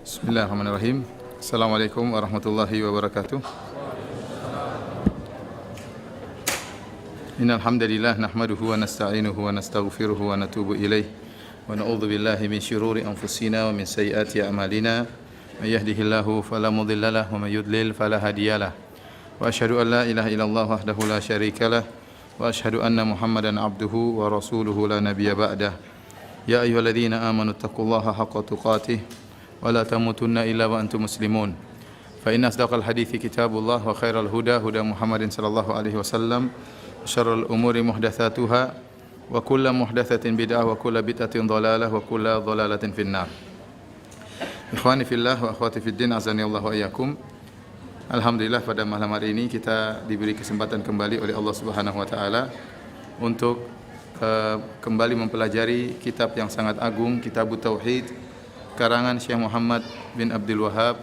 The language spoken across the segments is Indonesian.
Bismillahirrahmanirrahim. Assalamualaikum warahmatullahi wabarakatuh. Innal hamdalillah nahmaduhu wa nasta'inuhu wa nastaghfiruhu wa natubu ilaih wa na'udzu billahi min syururi anfusina wa min sayyiati a'malina. May yahdihillahu fala mudilla lahu wa may yudlil fala hadiyalah. Wa asyhadu an la ilaha illallah wahdahu la syarikalah wa asyhadu anna Muhammadan abduhu wa rasuluhu la nabiyya ba'dah. Ya ayyuhalladzina amanu taqullaha haqqa tuqatih ولا تموتن إلا وأنتم مسلمون فإن أصدق الحديث كتاب الله وخير الهدى هدى محمد صلى الله عليه وسلم وشر الأمور محدثاتها وكل محدثة بدعة وكل بدعة ضلالة وكل ضلالة في النار. Ikhwani fillah wa akhwati fiddin azani Allah wa iyyakum. Alhamdulillah pada malam hari ini kita diberi kesempatan kembali oleh Allah Subhanahu wa taala untuk kembali mempelajari kitab yang sangat agung, Kitabut Tauhid karangan Syekh Muhammad bin Abdul Wahhab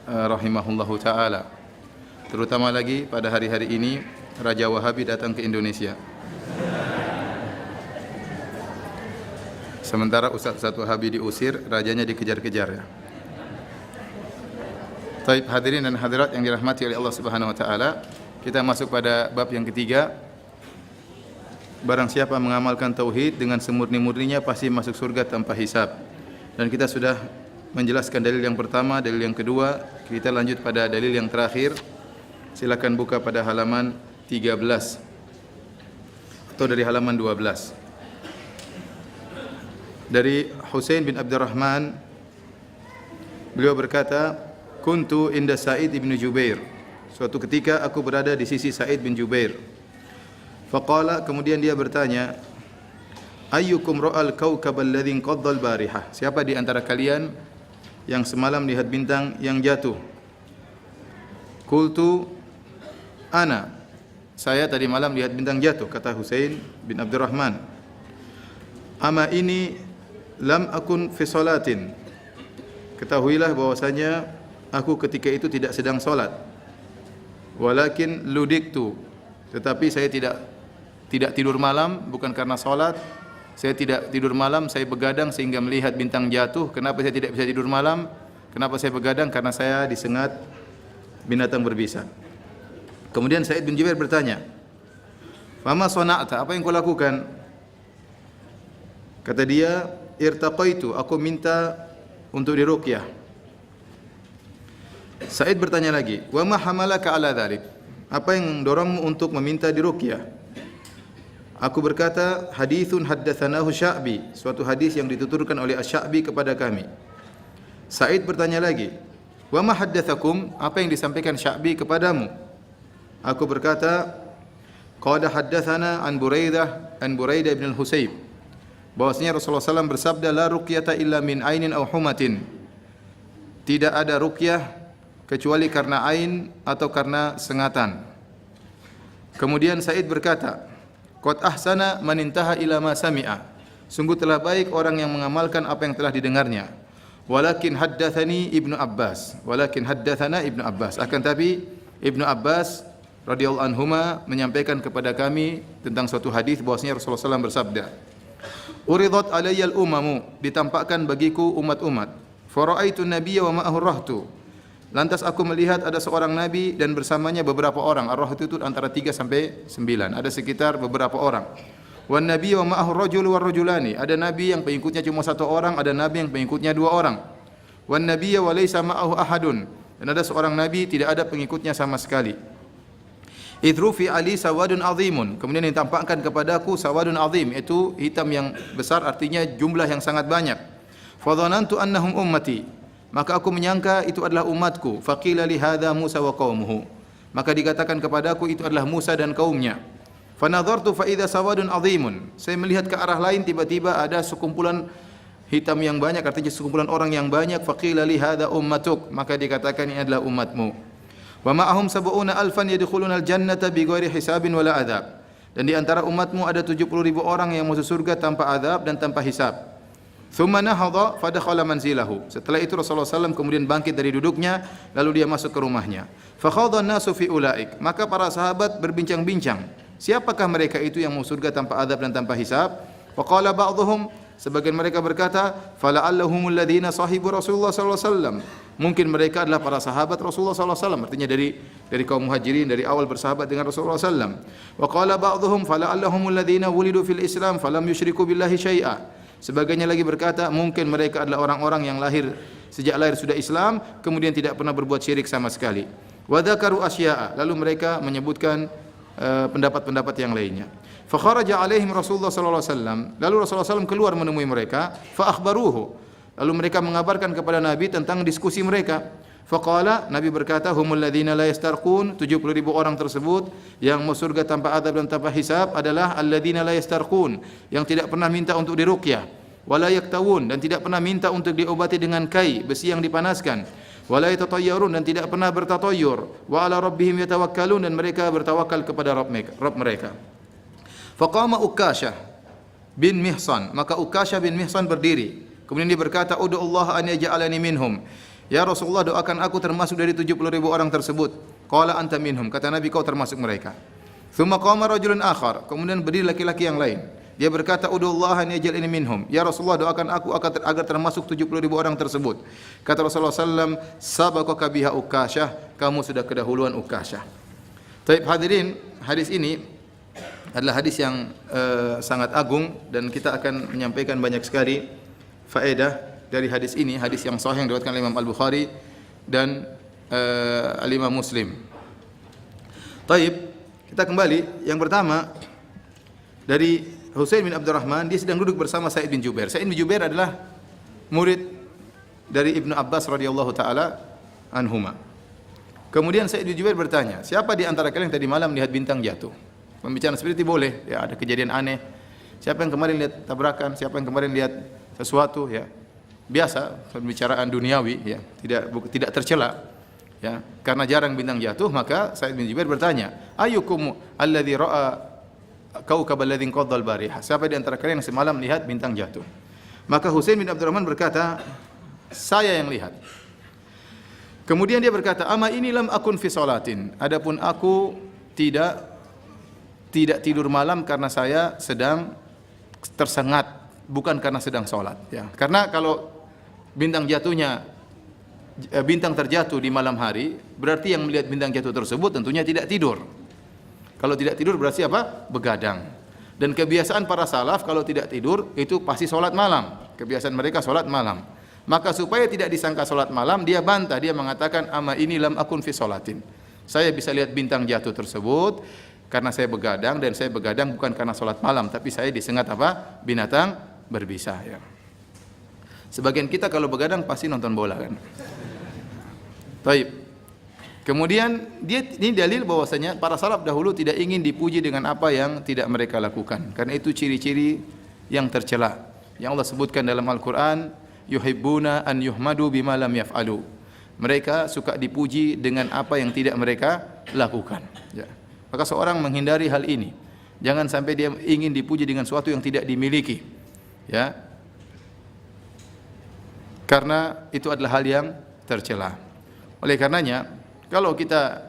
rahimahullahu taala. Terutama lagi pada hari-hari ini Raja Wahabi datang ke Indonesia. Sementara Ustaz-Ustaz Wahabi diusir, rajanya dikejar-kejar ya. Baik, hadirin dan hadirat yang dirahmati oleh Allah Subhanahu wa taala, kita masuk pada bab yang ketiga. Barang siapa mengamalkan tauhid dengan semurni-murninya pasti masuk surga tanpa hisab. Dan kita sudah menjelaskan dalil yang pertama, dalil yang kedua. Kita lanjut pada dalil yang terakhir. Silakan buka pada halaman 13 atau dari halaman 12. Dari Husain bin Abdurrahman, beliau berkata, "Kuntu inda Sa'id bin Jubair." Suatu ketika aku berada di sisi Sa'id bin Jubair. Faqala, kemudian dia bertanya, "Ayyukum ra'al kawkab alladhi qadda al-barihah?" Siapa di antara kalian yang semalam lihat bintang yang jatuh? Qultu ana. Saya tadi malam lihat bintang jatuh, kata Husain bin Abdurrahman. Ama ini lam akun fi salatin. Ketahuilah bahwasanya aku ketika itu tidak sedang salat. Walakin ludiktu. Tetapi saya tidak tidur malam bukan karena salat. Saya tidak tidur malam, saya begadang sehingga melihat bintang jatuh. Kenapa saya tidak bisa tidur malam? Kenapa saya begadang? Karena saya disengat binatang berbisa. Kemudian Sa'id bin Jubair bertanya, "Fama sana'ta? Apa yang kau lakukan?" Kata dia, "Irtaqaitu, aku minta untuk diruqyah." Sa'id bertanya lagi, "Wa ma hamalaka ala dzalik?" Apa yang mendorongmu untuk meminta diruqyah? Aku berkata, hadithun haddatsanahu Sya'bi, suatu hadis yang dituturkan oleh Asy-Sya'bi kepada kami. Sa'id bertanya lagi, wa ma haddatsakum? Apa yang disampaikan Sya'bi kepadamu? Aku berkata, qad haddatsana an Buraidah bin al-Husayb, bahwasanya Rasulullah SAW bersabda, la ruqyata illa min ainin aw humatin. Tidak ada ruqyah kecuali karena ain atau karena sengatan. Kemudian Sa'id berkata, qad ahsana man intaha ila ma sami'a. Sungguh telah baik orang yang mengamalkan apa yang telah didengarnya. Walakin haddatsani Ibnu Abbas. Akan tapi Ibnu Abbas radhiyallahu anhuma menyampaikan kepada kami tentang suatu hadis bahwasanya Rasulullah SAW bersabda, "Uridat alayyal umamu," ditampakkan bagiku umat-umat. "Fara'aitu nabiyya wa ma'ahu rahtu." Lantas aku melihat ada seorang nabi dan bersamanya beberapa orang. Ar-rahtu itu antara 3 sampai 9. Ada sekitar beberapa orang. Wan nabiyyu wa ma'ahu rajul wa rajulani. Ada nabi yang pengikutnya cuma 1 orang, ada nabi yang pengikutnya 2 orang. Wan nabiyyu wa laysa ma'ahu ahadun. Dan ada seorang nabi tidak ada pengikutnya sama sekali. Idrufi ali sawadun azimun. Kemudian ditampakkan kepadaku sawadun azim, itu hitam yang besar, artinya jumlah yang sangat banyak. Fadhanantu annahum ummati. Maka aku menyangka itu adalah umatku. Faqila li hadza Musa wa qaumuhu. Maka dikatakan kepadaku itu adalah Musa dan kaumnya. Fanadhartu fa idza sawadun azimun. Saya melihat ke arah lain, tiba-tiba ada sekumpulan hitam yang banyak, artinya sekumpulan orang yang banyak. Faqila li hadza ummatuk. Maka dikatakan ini adalah umatmu. Wa ma'ahum sab'una alfan yadkhuluna al-jannata bighairi hisabin wala adzab. Dan di antara umatmu ada 70.000 orang yang masuk surga tanpa azab dan tanpa hisab. Thumma nahadha fadakhala manzilahu. Setelah itu Rasulullah SAW kemudian bangkit dari duduknya, lalu dia masuk ke rumahnya. Fakhadha an-nasu fi ulaik. Maka para sahabat berbincang-bincang, siapakah mereka itu yang masuk surga tanpa azab dan tanpa hisab? Wa qala ba'dhum Sebagian mereka berkata, fala'allahumul ladzina sahibu Rasulullah sallallahu alaihi wasallam. Mungkin mereka adalah para sahabat Rasulullah sallallahu alaihi wasallam, artinya dari kaum Muhajirin dari awal bersahabat dengan Rasulullah sallallahu alaihi wasallam. Wa qala ba'dhum fala'allahumul ladzina wulidu fil Islam falam yusyriku billahi syai'a. Sebagiannya lagi berkata, mungkin mereka adalah orang-orang yang sejak lahir sudah Islam, kemudian tidak pernah berbuat syirik sama sekali. Wa dzakaru asya'a, lalu mereka menyebutkan pendapat-pendapat yang lainnya. Fa kharaja alaihim Rasulullah sallallahu alaihi wasallam. Lalu Rasulullah SAW keluar menemui mereka, fa akhbaruhu. Lalu mereka mengabarkan kepada Nabi tentang diskusi mereka. Faqala, Nabi berkata, humul ladzina la yastarqun, 70.000 orang tersebut yang masuk surga tanpa azab dan tanpa hisab adalah alladzina la yastarqun, yang tidak pernah minta untuk diruqyah, wala yaktawun, dan tidak pernah minta untuk diobati dengan kai, besi yang dipanaskan, wala yatatayyarun, dan tidak pernah bertatayyur, wa ala rabbihim yatawakkalun, dan mereka bertawakal kepada Rabb mereka. Faqama Ukasyah bin Mihsan, maka Ukasyah bin Mihsan berdiri. Kemudian dia berkata, "Ud'u Allah an yaj'alani minhum." Ya Rasulullah, doakan aku termasuk dari 70.000 orang tersebut. Qala anta minhum, kata Nabi, kau termasuk mereka. Tsumma qama rajulun akhar, kemudian berdiri laki-laki yang lain. Dia berkata, "Ud'u Allah an yaj'alani minhum." Ya Rasulullah, doakan aku agar termasuk 70.000 orang tersebut. Kata Rasulullah sallallahu alaihi wasallam, "Sabaqaka biha Ukasyah." Kamu sudah kedahuluan Ukasyah. Baik hadirin, hadis ini adalah hadis yang sangat agung dan kita akan menyampaikan banyak sekali faedah dari hadis ini, hadis yang sahih yang diriwayatkan oleh Imam Al-Bukhari dan Al-Imam Muslim. Taib, kita kembali. Yang pertama dari Husain bin Abdurrahman, dia sedang duduk bersama Sa'id bin Jubair. Sa'id bin Jubair adalah murid dari Ibnu Abbas radhiyallahu taala anhuma. Kemudian Sa'id bin Jubair bertanya, "Siapa di antara kalian yang tadi malam melihat bintang jatuh?" Pembicaraan seperti itu boleh, ya, ada kejadian aneh. Siapa yang kemarin lihat tabrakan, siapa yang kemarin lihat sesuatu, ya. Biasa pembicaraan duniawi, ya, tidak tercela. Ya, karena jarang bintang jatuh, maka Sa'id bin Jubair bertanya, "Ayyukum alladzi ra'a kaukab alladzi qadda al-barihah?" Siapa di antara kalian yang semalam lihat bintang jatuh? Maka Husain bin Abdurrahman berkata, "Saya yang lihat." Kemudian dia berkata, "Ama ini lam akun fi salatin." Adapun aku tidak tidur malam karena saya sedang tersengat, bukan karena sedang sholat. Ya. Karena kalau bintang terjatuh di malam hari, berarti yang melihat bintang jatuh tersebut tentunya tidak tidur. Kalau tidak tidur berarti apa? Begadang. Dan kebiasaan para salaf kalau tidak tidur itu pasti sholat malam. Kebiasaan mereka sholat malam. Maka supaya tidak disangka sholat malam, dia bantah, dia mengatakan, "Ama ini lam akun fi sholatin." Saya bisa lihat bintang jatuh tersebut karena saya begadang, dan saya begadang bukan karena sholat malam, tapi saya disengat apa? Binatang berbisa. Ya. Sebagian kita kalau begadang pasti nonton bola kan. Baik. Kemudian ini dalil bahwasanya para salaf dahulu tidak ingin dipuji dengan apa yang tidak mereka lakukan. Karena itu ciri-ciri yang tercela. Yang Allah sebutkan dalam Al-Qur'an, yuhibbuna an yuhmadu bima lam yaf'alu. Mereka suka dipuji dengan apa yang tidak mereka lakukan. Ya. Maka seorang menghindari hal ini. Jangan sampai dia ingin dipuji dengan sesuatu yang tidak dimiliki. Ya. Karena itu adalah hal yang tercela. Oleh karenanya, kalau kita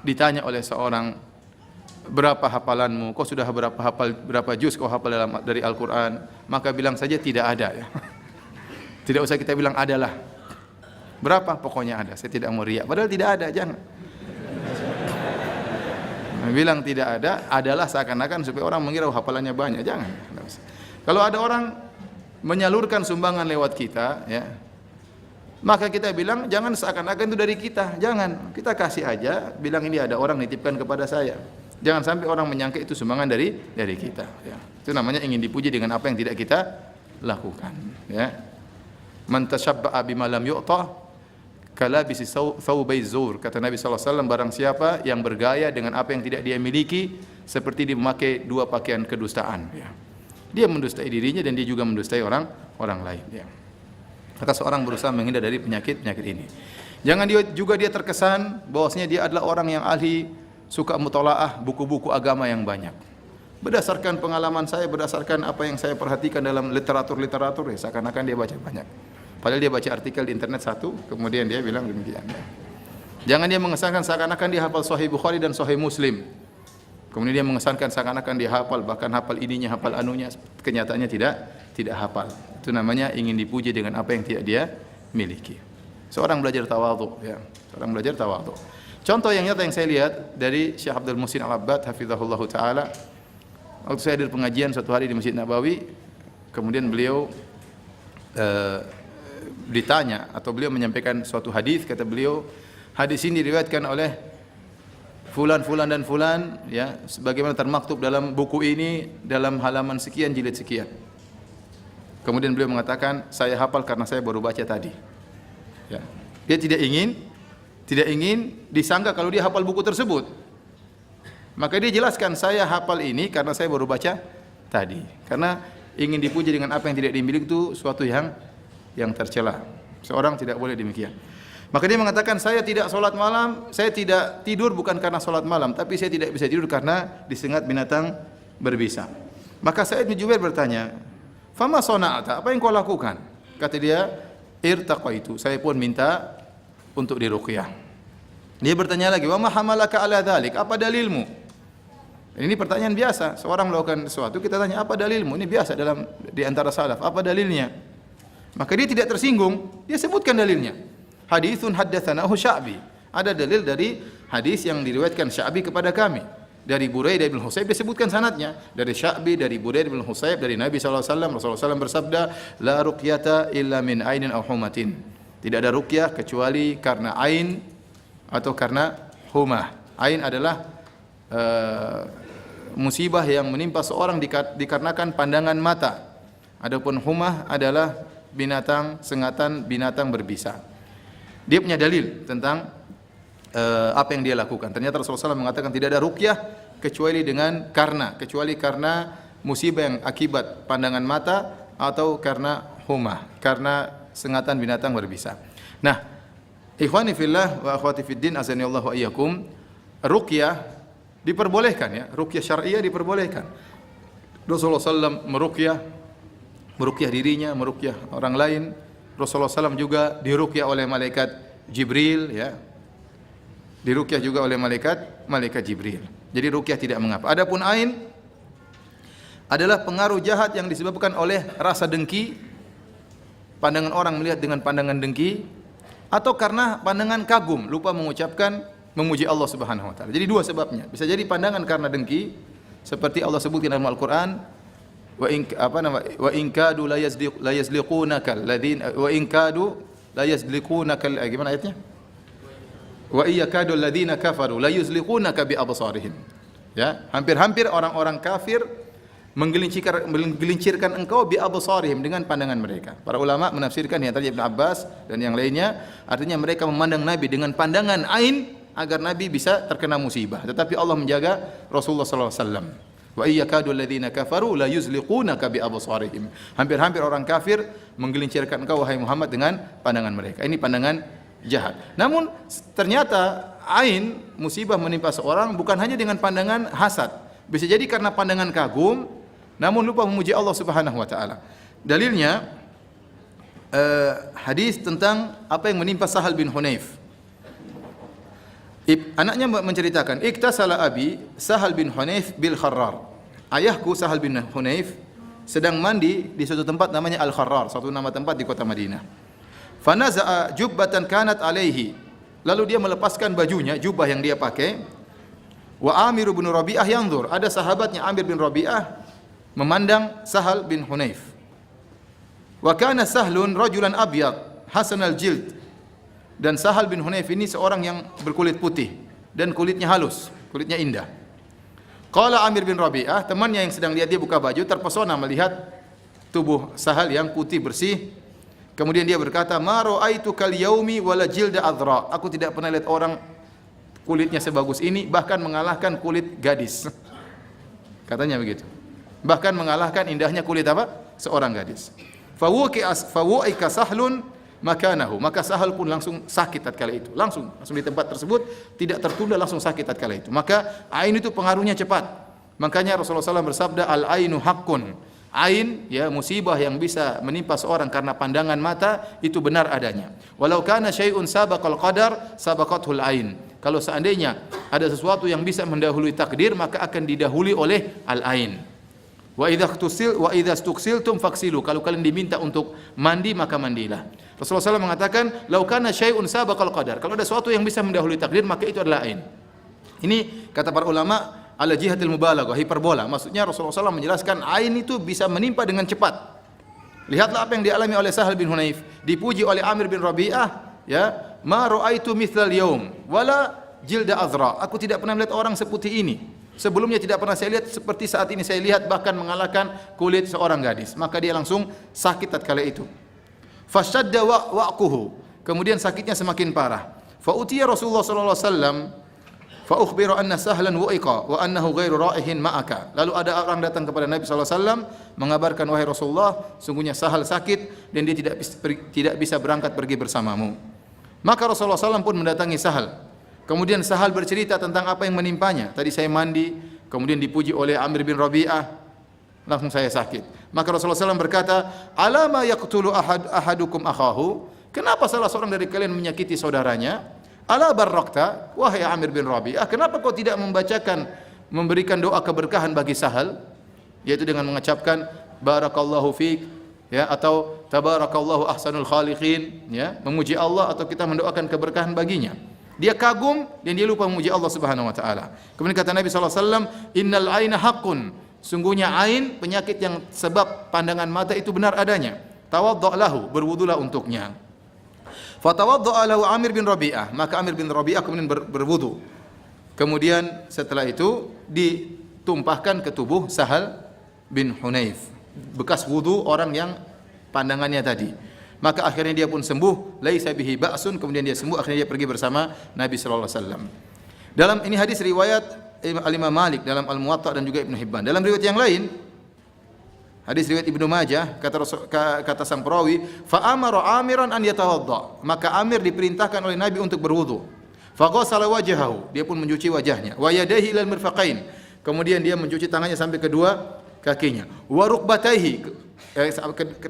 ditanya oleh seorang, berapa hafalanmu? Kau sudah berapa juz kau hafal dari Al-Qur'an? Maka bilang saja tidak ada, ya. Tidak usah kita bilang adalah. Berapa? Pokoknya ada. Saya tidak mau riak. Padahal tidak ada, jangan. Bilang tidak ada adalah seakan-akan supaya orang mengira hafalannya banyak. Jangan. Kalau ada orang menyalurkan sumbangan lewat kita, ya, maka kita bilang jangan seakan-akan itu dari kita. Jangan. Kita kasih aja, bilang ini ada orang nitipkan kepada saya. Jangan sampai orang menyangka itu sumbangan dari kita. Ya. Itu namanya ingin dipuji dengan apa yang tidak kita lakukan. Ya. Man tashabba'a bima lam yu'ta kalabisi thawbai zur, kata Nabi SAW, barang siapa yang bergaya dengan apa yang tidak dia miliki, seperti dia memakai dua pakaian kedustaan. Ya. Dia mendustai dirinya dan dia juga mendustai orang lain. Ya. Maka seorang berusaha menghindar dari penyakit ini. Jangan dia terkesan bahwasanya dia adalah orang yang ahli suka mutalaah buku-buku agama yang banyak. Berdasarkan pengalaman saya, berdasarkan apa yang saya perhatikan dalam literatur, ya, seakan-akan dia baca banyak. Padahal dia baca artikel di internet satu, kemudian dia bilang demikian. Jangan dia mengesankan seakan-akan dia hafal Sahih Bukhari dan Sahih Muslim. Kemudian dia mengesankan seakan-akan dia hafal, bahkan hafal ininya, hafal anunya. Kenyataannya tidak hafal. Itu namanya ingin dipuji dengan apa yang tidak dia miliki. Seorang belajar tawadhu, ya. Seorang belajar tawadhu. Contoh yang nyata yang saya lihat dari Syekh Abdul Muhsin Al-Abbad hafizahullah taala, waktu saya hadir pengajian suatu hari di Masjid Nabawi, kemudian beliau ditanya atau beliau menyampaikan suatu hadis, kata beliau, hadis ini diriwayatkan oleh fulan dan fulan, ya, sebagaimana termaktub dalam buku ini dalam halaman sekian jilid sekian. Kemudian beliau mengatakan, saya hafal karena saya baru baca tadi. Ya. Dia tidak ingin disangka kalau dia hafal buku tersebut. Maka dia jelaskan, saya hafal ini karena saya baru baca tadi. Karena ingin dipuji dengan apa yang tidak dimiliki itu suatu yang tercela. Seorang tidak boleh demikian. Maka dia mengatakan, saya tidak sholat malam, saya tidak tidur bukan karena sholat malam, tapi saya tidak bisa tidur karena disengat binatang berbisa. Maka Sa'id bin Jubair bertanya, fama sona'ata, apa yang kau lakukan? Kata dia, irtaqaitu, saya pun minta untuk diruqyah. Dia bertanya lagi, wa ma hamalaka ala dzalik, apa dalilmu? Ini pertanyaan biasa, seorang melakukan sesuatu, kita tanya, apa dalilmu? Ini biasa di antara salaf, apa dalilnya? Maka dia tidak tersinggung, dia sebutkan dalilnya. Haditsun haddatsanahu Sya'bi. Ada dalil dari hadis yang diriwayatkan Sya'bi kepada kami. Dari Buraidah bin Husayb disebutkan sanadnya. Dari Sya'bi, dari Buraidah bin Husayb, dari Nabi SAW. Rasulullah SAW bersabda, La ruqyata illa min ainin aw humatin. Tidak ada ruqyah kecuali karena ain atau karena humah. Ain adalah musibah yang menimpa seorang dikarenakan pandangan mata. Adapun humah adalah binatang, sengatan binatang berbisa. Dia punya dalil tentang apa yang dia lakukan. Ternyata Rasulullah SAW mengatakan tidak ada ruqyah kecuali karena musibah yang akibat pandangan mata atau karena humah, karena sengatan binatang berbisa. Nah, ikhwani fillah wa akhwati fiddin azanillahu wa iyyakum, ruqyah diperbolehkan, ya. Ruqyah syar'iyyah diperbolehkan. Rasulullah SAW meruqyah dirinya, meruqyah orang lain. Rasulullah SAW juga diruqyah oleh malaikat Jibril, ya. Diruqyah juga oleh malaikat Jibril. Jadi ruqyah tidak mengapa. Adapun ain adalah pengaruh jahat yang disebabkan oleh rasa dengki, pandangan orang melihat dengan pandangan dengki, atau karena pandangan kagum, lupa mengucapkan memuji Allah Subhanahu wa taala. Jadi dua sebabnya. Bisa jadi pandangan karena dengki, seperti Allah sebutkan dalam Al-Qur'an, wa in kadu la yazliqunaka alladhina wa in kadu la yazliqunaka, gimana ayatnya? Wa iyyakadu alladhina kafaru la yuzliqunaka bi absarihim. Ya, hampir-hampir orang-orang kafir menggelincirkan engkau bi absarihim, dengan pandangan mereka. Para ulama menafsirkan yang tadi Ibnu Abbas dan yang lainnya, artinya mereka memandang Nabi dengan pandangan ain agar Nabi bisa terkena musibah. Tetapi Allah menjaga Rasulullah sallallahu alaihi wasallam. Wa iyyakadu alladhina kafaru la yuzliqunaka bi absarihim. Hampir-hampir orang kafir menggelincirkan engkau wahai Muhammad dengan pandangan mereka. Ini pandangan jahat. Namun ternyata ain, musibah menimpa seorang bukan hanya dengan pandangan hasad. Bisa jadi karena pandangan kagum namun lupa memuji Allah Subhanahu wa taala. Dalilnya hadis tentang apa yang menimpa Sahal bin Hunayf. Anaknya menceritakan, iktasala abi Sahal bin Hunayf bil Kharrar. Ayahku Sahal bin Hunayf sedang mandi di suatu tempat namanya Al-Kharrar, suatu nama tempat di kota Madinah. Fanaza'a jubbatan kanat alaihi. Lalu dia melepaskan bajunya, jubah yang dia pakai. Wa Amir bin Rabi'ah yanzur. Ada sahabatnya Amir bin Rabi'ah memandang Sahal bin Hunayf. Wa kana Sahlun rajulan abyad hasan al-jild. Dan Sahal bin Hunayf ini seorang yang berkulit putih dan kulitnya halus, kulitnya indah. Qala Amir bin Rabi'ah, temannya yang sedang lihat dia buka baju, terpesona melihat tubuh Sahal yang putih bersih. Kemudian dia berkata, "Ma ra'aitu kal yaumi wala jilda adra." Aku tidak pernah lihat orang kulitnya sebagus ini, bahkan mengalahkan kulit gadis. Katanya begitu. Bahkan mengalahkan indahnya kulit apa? Seorang gadis. Fawu'ika Sahlun makanahu, maka Sahal pun langsung sakit tatkala itu, langsung di tempat tersebut, tidak tertunda, langsung sakit tatkala itu. Maka ain itu pengaruhnya cepat. Makanya Rasulullah SAW bersabda, al ainu haqqun. Ain, ya, musibah yang bisa menimpa seorang karena pandangan mata itu benar adanya. Walau kana syai'un sabaqal qadar sabaqathul ain. Kalau seandainya ada sesuatu yang bisa mendahului takdir, maka akan didahului oleh al ain. Wa idza stuksiltum faksilu. Kalau kalian diminta untuk mandi maka mandilah. Rasulullah SAW mengatakan, "Lau kana syai'un sabaqal qadar." Kalau ada sesuatu yang bisa mendahului takdir maka itu adalah ain. Ini kata para ulama ala jihatil mubalaghah, hiperbola. Maksudnya Rasulullah SAW menjelaskan ain itu bisa menimpa dengan cepat. Lihatlah apa yang dialami oleh Sahal bin Hunayf, dipuji oleh Amir bin Rabi'ah, ya, "Ma ra'aitu mithlal yaum wala jilda azra." Aku tidak pernah melihat orang seperti ini. Sebelumnya tidak pernah saya lihat seperti saat ini saya lihat, bahkan mengalahkan kulit seorang gadis. Maka dia langsung sakit tatkala itu. Fashadda wa'quhu. Kemudian sakitnya semakin parah. Fa utiya Rasulullah sallallahu alaihi wasallam fa ukhbira anna Sahlan wa'iqa wa annahu ghairu ra'ihin ma'aka. Lalu ada orang datang kepada Nabi sallallahu alaihi wasallam mengabarkan, "Wahai Rasulullah, sungguhnya Sahal sakit dan dia tidak bisa berangkat pergi bersamamu." Maka Rasulullah SAW pun mendatangi Sahal. Kemudian Sahal bercerita tentang apa yang menimpanya. Tadi saya mandi, kemudian dipuji oleh Amir bin Rabi'ah, langsung saya sakit. Maka Rasulullah SAW berkata, "Alama yaqtulu ahadukum akhahu?" Kenapa salah seorang dari kalian menyakiti saudaranya? "Ala barrakta?" Wahai Amir bin Rabi'ah, kenapa kau tidak memberikan doa keberkahan bagi Sahal? Yaitu dengan mengucapkan barakallahu fiik, ya, atau tabarakallahu ahsanul khaliqin, ya, memuji Allah, atau kita mendoakan keberkahan baginya. Dia kagum dan dia lupa memuji Allah Subhanahu wa taala. Kemudian kata Nabi sallallahu alaihi wasallam, "Innal aina haqqun." Sungguhnya ain, penyakit yang sebab pandangan mata itu benar adanya. Tawaddu' lahu, berwudulah untuknya. Fatawadda'a lahu Amir bin Rabi'ah, maka Amir bin Rabi'ah kemudian berwudu. Kemudian setelah itu ditumpahkan ke tubuh Sahal bin Hunayf, bekas wudu orang yang pandangannya tadi. Maka akhirnya dia pun sembuh, laisa bihi ba'sun, kemudian dia sembuh, akhirnya dia pergi bersama Nabi sallallahu alaihi wasallam. Dalam ini hadis riwayat Al-Imam Malik dalam Al-Muwatta dan juga Ibnu Hibban. Dalam riwayat yang lain, hadis riwayat Ibnu Majah, kata sang perawi, fa amara Amiran an yatawadda. Maka Amir diperintahkan oleh Nabi untuk berwudu. Fa ghassala wajhahu, dia pun mencuci wajahnya, wa yadayhi ilal mirfaqain. Kemudian dia mencuci tangannya sampai kedua kakinya. Wa rukbatayhi,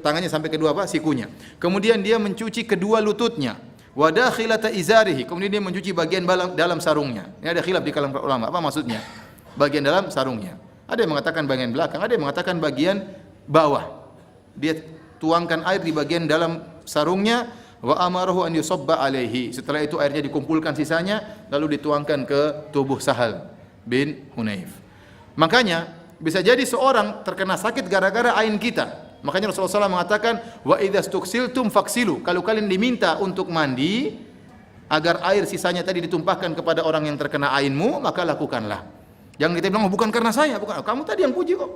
tangannya sampai kedua sikunya. Kemudian dia mencuci kedua lututnya. Wa dakhilata izarihi, kemudian dia mencuci bagian dalam sarungnya. Ini ada khilaf di kalangan ulama, apa maksudnya? Bagian dalam sarungnya. Ada yang mengatakan bagian belakang, ada yang mengatakan bagian bawah. Dia tuangkan air di bagian dalam sarungnya, wa amarahu an yusabba alaihi. Setelah itu airnya dikumpulkan sisanya lalu dituangkan ke tubuh Sahal bin Hunayf. Makanya bisa jadi seorang terkena sakit gara-gara ain kita. Makanya Rasulullah SAW mengatakan, wa idza stuksiltum faksilu. Kalau kalian diminta untuk mandi agar air sisanya tadi ditumpahkan kepada orang yang terkena ainmu, maka lakukanlah. Jangan kita bilang, "Oh, bukan karena saya, bukan. Kamu tadi yang puji kok."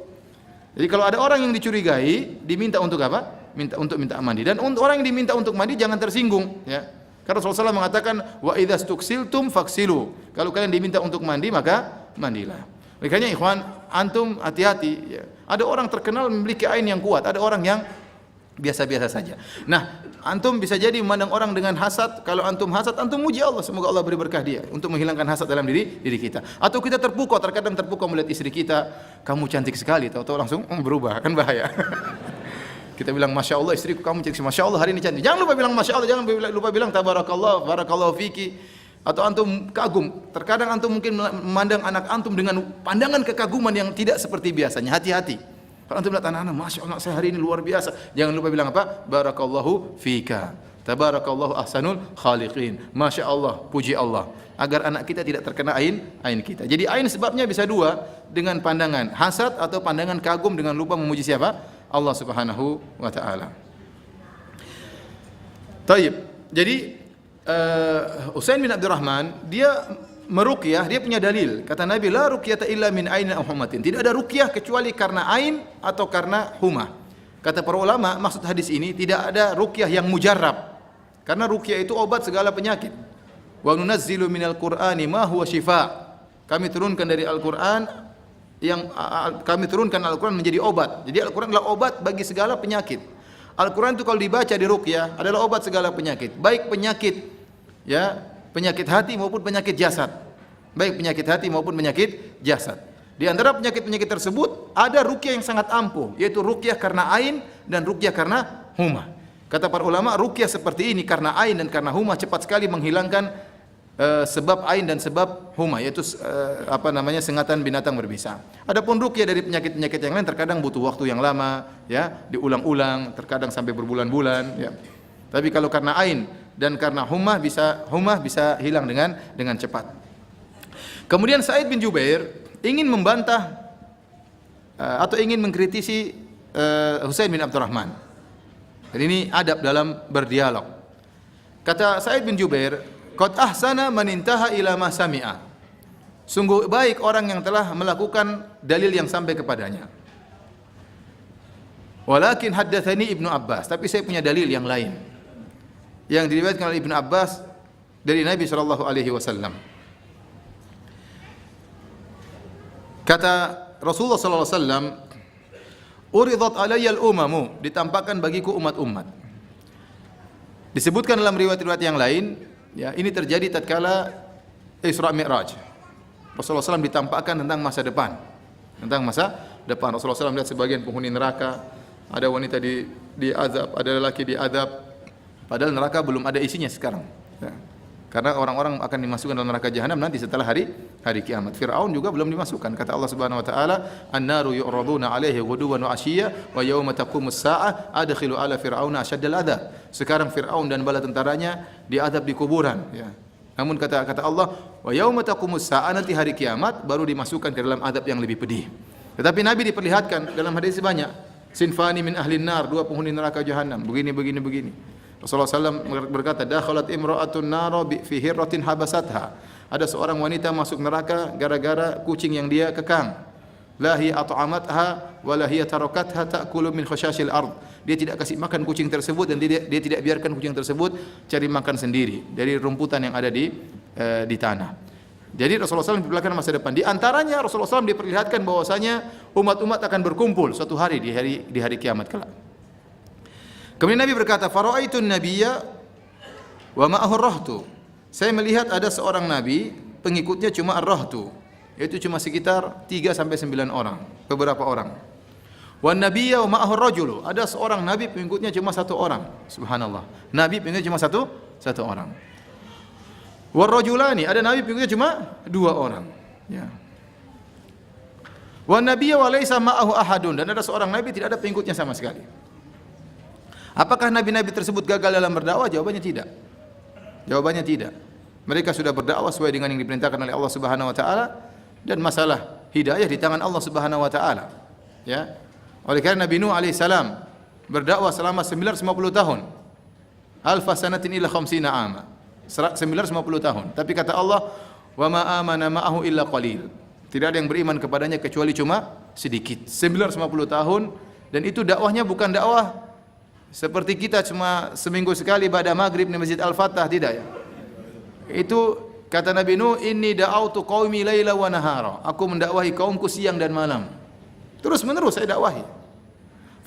Jadi kalau ada orang yang dicurigai, diminta untuk apa? Minta mandi. Dan untuk orang yang diminta untuk mandi jangan tersinggung, ya. Karena Rasulullah SAW mengatakan, wa idza stuksiltum faksilu. Kalau kalian diminta untuk mandi maka mandilah. Makanya ikhwan, antum hati-hati, ya. Ada orang terkenal memiliki ain yang kuat, ada orang yang biasa-biasa saja. Nah, antum bisa jadi memandang orang dengan hasad. Kalau antum hasad, antum muji Allah, semoga Allah beri berkah dia untuk menghilangkan hasad dalam diri kita. Atau kita terpukau, terkadang terpukau melihat istri kita, "Kamu cantik sekali," tahu-tahu langsung berubah, kan bahaya. Kita bilang, "Masya Allah istriku, kamu cantik, Masya Allah hari ini cantik." Jangan lupa bilang Masya Allah, jangan lupa bilang tabarakallah, barakallahu fiki. Atau antum kagum, terkadang antum mungkin memandang anak antum dengan pandangan kekaguman yang tidak seperti biasanya. Hati-hati. Kalau antum lihat anak-anak, "Masya Allah saya hari ini luar biasa." Jangan lupa bilang apa? Barakallahu fika. Tabarakallahu ahsanul khaliqin. Masya Allah, puji Allah. Agar anak kita tidak terkena ain kita. Jadi ain sebabnya bisa dua, dengan pandangan hasad atau pandangan kagum dengan lupa memuji siapa? Allah Subhanahu wa taala. Taib. Jadi Usain bin Abdurrahman dia meruqyah, dia punya dalil. Kata Nabi, "La ruqyata illa min ainin aw humatin." Tidak ada ruqyah kecuali karena ain atau karena humah. Kata para ulama, maksud hadis ini tidak ada ruqyah yang mujarrab. Karena ruqyah itu obat segala penyakit. Wa nunazzilu minal Qur'ani ma huwa shifa. Kami turunkan dari Al-Qur'an Al-Qur'an menjadi obat. Jadi Al-Qur'an adalah obat bagi segala penyakit. Al-Qur'an itu kalau dibaca di ruqyah adalah obat segala penyakit, baik penyakit, ya, penyakit hati maupun penyakit jasad. Baik penyakit hati maupun penyakit jasad. Di antara penyakit-penyakit tersebut ada ruqyah yang sangat ampuh, yaitu ruqyah karena ain dan ruqyah karena humah. Kata para ulama, ruqyah seperti ini karena ain dan karena humah cepat sekali menghilangkan sebab ain dan sebab huma, yaitu sengatan binatang berbisa. Adapun ruqyah dari penyakit-penyakit yang lain terkadang butuh waktu yang lama, ya, diulang-ulang, terkadang sampai berbulan-bulan, ya. Tapi kalau karena ain dan karena humah bisa hilang dengan cepat. Kemudian Sa'id bin Jubair ingin membantah atau ingin mengkritisi Husain bin Abdurrahman. Dan ini adab dalam berdialog. Kata Sa'id bin Jubair, qad ahsana man intaha ila ma sami'a. Sungguh baik orang yang telah melakukan dalil yang sampai kepadanya. Walakin haddatsani Ibnu Abbas, tapi saya punya dalil yang lain. Yang diriwayatkan oleh Ibnu Abbas dari Nabi sallallahu alaihi wasallam. Kata Rasulullah sallallahu alaihi wasallam, "Uridat alayya al-umamu", ditampakkan bagiku umat-umat. Disebutkan dalam riwayat-riwayat yang lain, ya, ini terjadi tatkala Isra Mi'raj. Rasulullah SAW ditampakkan tentang masa depan. Rasulullah SAW melihat sebagian penghuni neraka, ada wanita diazab, ada lelaki diazab, padahal neraka belum ada isinya sekarang. Ya. Karena orang-orang akan dimasukkan dalam neraka jahanam nanti setelah hari kiamat. Fir'aun juga belum dimasukkan. Kata Allah Subhanahu wa taala, "An-naru yu'raduna 'alaihi ghuduwan wa 'ashiyya wa yawma taqumus saa'ah adkhilu ala fir'auna asyaddal 'adzab." Sekarang Fir'aun dan bala tentaranya diazab di kuburan, ya. Namun kata Allah, "Wa yawma taqumus saa'ah", nanti hari kiamat baru dimasukkan ke dalam azab yang lebih pedih. Tetapi Nabi diperlihatkan dalam hadis banyak, sinfani min ahlin nar, dua penghuni neraka jahanam, begini. Rasulullah SAW berkata, dakhalat imra'atun nara fi hirratin habasatha. Ada seorang wanita masuk neraka gara-gara kucing yang dia kekang. La hiya at'amatha wa la hiya tarakatha ta'kulu min khashashil ard. Dia tidak kasih makan kucing tersebut dan dia tidak biarkan kucing tersebut cari makan sendiri dari rumputan yang ada di tanah. Jadi Rasulullah SAW diperlihatkan masa depan. Di antaranya Rasulullah SAW diperlihatkan bahwasanya umat-umat akan berkumpul suatu hari di hari kiamat kelak. Kemudian Nabi berkata, "Fara'aitun nabiyya wa ma'ahu ar-rahtu." Saya melihat ada seorang nabi, pengikutnya cuma ar-rahtu, yaitu cuma sekitar 3 sampai 9 orang, beberapa orang. Wan nabiyya wa ma'ahu ar-rajulu. Ada seorang nabi, pengikutnya cuma 1 orang. Subhanallah. Nabi pengikutnya cuma satu orang. War rajulani, ada nabi pengikutnya cuma 2 orang, ya. Wan nabiyya wa laisa ma'ahu ahadun, dan ada seorang nabi tidak ada pengikutnya sama sekali. Apakah nabi-nabi tersebut gagal dalam berdakwah? Jawabannya tidak. Mereka sudah berdakwah sesuai dengan yang diperintahkan oleh Allah Subhanahu wa taala, dan masalah hidayah di tangan Allah Subhanahu wa taala. Ya. Oleh karena Nabi Nuh alaihi salam berdakwah selama 950 tahun. Alfa sanatin illa khamsina ama. 950 tahun. Tapi kata Allah, "Wa ma amana ma'ahu illa qalil." Tidak ada yang beriman kepadanya kecuali cuma sedikit. 950 tahun, dan itu dakwahnya bukan dakwah seperti kita cuma seminggu sekali pada maghrib di Masjid Al-Fatah, tidak, ya. Itu kata Nabi Nuh, "Inni da'autu qaumi laila wa nahara." Aku mendakwahi kaumku siang dan malam. Terus menerus saya dakwahi.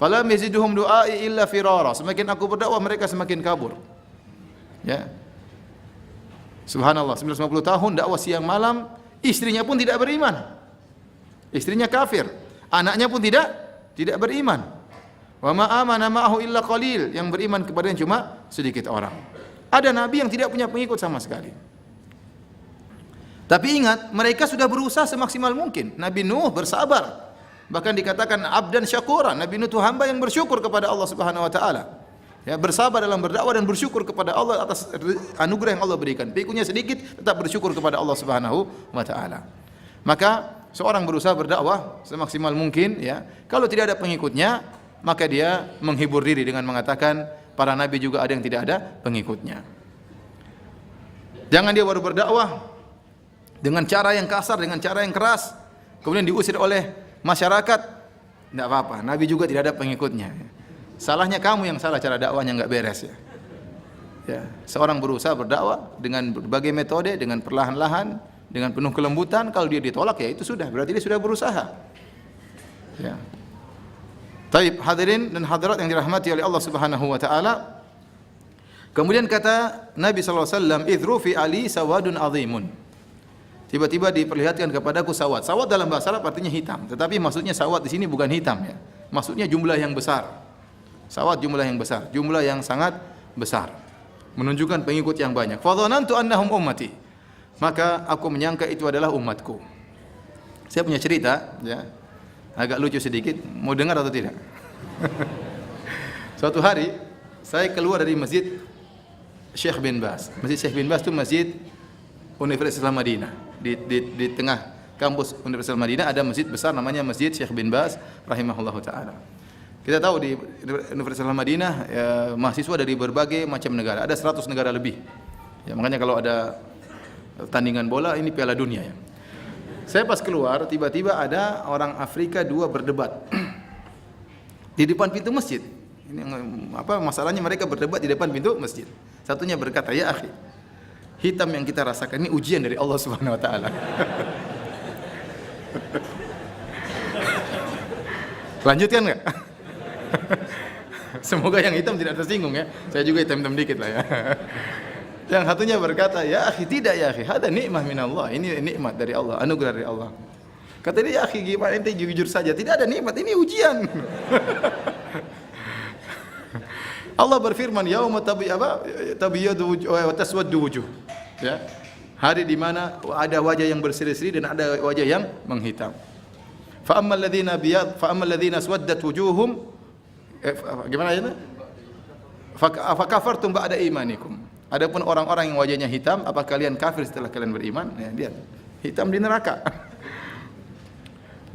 Falam yaziduhum du'ai illa firara. Semakin aku berdakwah mereka semakin kabur. Ya. Subhanallah, 950 tahun dakwah siang malam, istrinya pun tidak beriman. Istrinya kafir, anaknya pun tidak beriman. Wa ma amana ma'ahu illa qalil, yang beriman kepadanya cuma sedikit orang. Ada nabi yang tidak punya pengikut sama sekali. Tapi ingat, mereka sudah berusaha semaksimal mungkin. Nabi Nuh bersabar. Bahkan dikatakan abdan syakura. Nabi Nuh itu hamba yang bersyukur kepada Allah Subhanahu wa taala. Ya, bersabar dalam berdakwah dan bersyukur kepada Allah atas anugerah yang Allah berikan. Pengikutnya sedikit, tetap bersyukur kepada Allah Subhanahu wa taala. Maka seorang berusaha berdakwah semaksimal mungkin, ya. Kalau tidak ada pengikutnya, maka dia menghibur diri dengan mengatakan para nabi juga ada yang tidak ada pengikutnya. Jangan dia baru berdakwah dengan cara yang kasar, dengan cara yang keras, kemudian diusir oleh masyarakat. Tidak apa-apa, nabi juga tidak ada pengikutnya. Salahnya kamu yang salah, cara dakwahnya enggak beres, ya. Ya, seorang berusaha berdakwah dengan berbagai metode, dengan perlahan-lahan, dengan penuh kelembutan. Kalau dia ditolak, ya itu sudah, berarti dia sudah berusaha. Ya. Taib, hadirin dan hadirat yang dirahmati oleh Allah Subhanahu wa taala. Kemudian kata Nabi sallallahu alaihi wasallam, "Idru fi ali sawadun azimun." Tiba-tiba diperlihatkan kepadaku sawad. Sawad dalam bahasa Arab artinya hitam, tetapi maksudnya sawad di sini bukan hitam, ya. Maksudnya jumlah yang besar. Sawad jumlah yang besar, jumlah yang sangat besar. Menunjukkan pengikut yang banyak. Fa dhanantu annahum ummati. maka aku menyangka itu adalah umatku. Saya punya cerita, ya, agak lucu sedikit. Mau dengar atau tidak? Suatu hari saya keluar dari masjid Syekh bin Baz. Masjid Syekh bin Baz itu masjid Universitas Madinah. Di tengah kampus Universitas Madinah ada masjid besar namanya Masjid Syekh bin Baz rahimahullahu taala. Kita tahu di Universitas Madinah mahasiswa dari berbagai macam negara, ada 100 negara lebih. Ya, makanya kalau ada tandingan bola ini Piala Dunia ya. Saya pas keluar tiba-tiba ada orang Afrika 2 berdebat di depan pintu masjid. Ini apa masalahnya, mereka berdebat di depan pintu masjid. Satunya berkata, "Ya akhi, hitam yang kita rasakan ini ujian dari Allah Subhanahu wa taala." Lanjutkan enggak? Semoga yang hitam tidak tersinggung ya. Saya juga hitam-hitam dikit lah ya. Yang satunya berkata, "Ya akhi, tidak ya akhi, hada nikmah minallah." Ini nikmat dari Allah, anugerah dari Allah. Kata dia, "Ya akhi, gimana ente jujur saja, tidak ada nikmat, ini ujian." Allah berfirman, "Yauma tabyadu wujuh wa taswaddu wujuh." Ya. Hari di mana ada wajah yang berseri-seri dan ada wajah yang menghitam. Fa ammal ladzina aswaddat wujuhum gimana ya? Fa kafartum ba'da imanikum. Adapun orang-orang yang wajahnya hitam, apa kalian kafir setelah kalian beriman? Ya, lihat, hitam di neraka.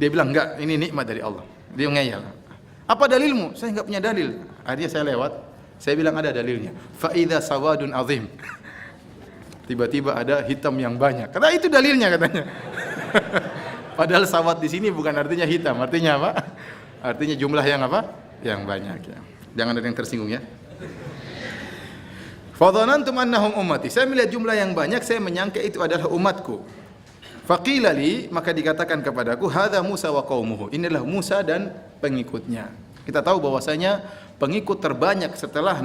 Dia bilang, "Enggak, ini nikmat dari Allah." Dia ngeyel. "Apa dalilmu?" "Saya enggak punya dalil." Akhirnya saya lewat, saya bilang ada dalilnya. Fa idza sawadun azim. Tiba-tiba ada hitam yang banyak. Kata itu dalilnya katanya. Padahal sawad di sini bukan artinya hitam, artinya apa? Artinya jumlah yang apa? Yang banyak ya. Jangan ada yang tersinggung ya. Fadhanantum annahum ummati. Saya melihat jumlah yang banyak, saya menyangka itu adalah umatku. Faqila li, maka dikatakan kepadaku, hadza Musa wa qaumuhu. Inilah Musa dan pengikutnya. Kita tahu bahwasanya pengikut terbanyak setelah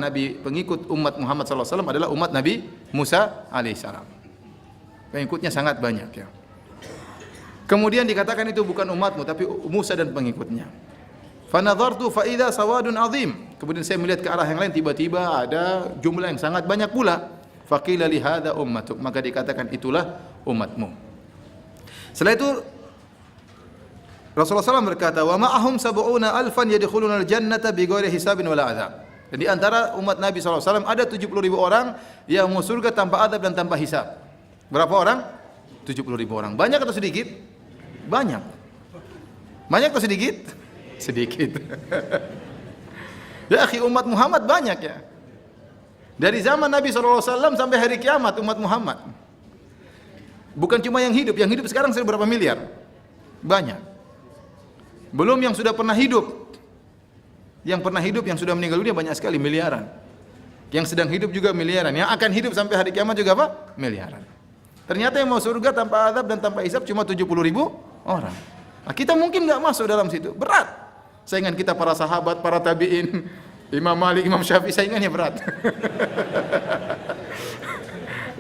pengikut umat Muhammad SAW adalah umat Nabi Musa alaihissalam. Pengikutnya sangat banyak ya. Kemudian dikatakan itu bukan umatmu tapi Musa dan pengikutnya. Fanadhartu fa idza sawadun azim. Kemudian saya melihat ke arah yang lain, tiba-tiba ada jumlah yang sangat banyak pula. Faqila li hadza ummatuk, maka dikatakan itulah umatmu. Setelah itu Rasulullah SAW berkata, "Wa ma'ahum sab'una alfan yadkhuluna al-jannata bighairi hisabin wala azab." Dan di antara umat Nabi SAW ada 70.000 orang yang masuk surga tanpa azab dan tanpa hisab. Berapa orang? 70.000 orang. Banyak atau sedikit? Banyak. Banyak atau sedikit? Sedikit. Ya akhi, umat Muhammad banyak ya. Dari zaman Nabi SAW sampai hari kiamat umat Muhammad. Bukan cuma yang hidup sekarang sudah berapa miliar? Banyak. Belum yang sudah pernah hidup. Yang pernah hidup, yang sudah meninggal dunia banyak sekali, miliaran. Yang sedang hidup juga miliaran. Yang akan hidup sampai hari kiamat juga apa? Miliaran. Ternyata yang mau surga tanpa azab dan tanpa hisab cuma 70.000 orang. Nah, kita mungkin enggak masuk dalam situ. Berat. Saingan kita para sahabat, para tabi'in, Imam Malik, Imam Syafi'i, saingannya berat.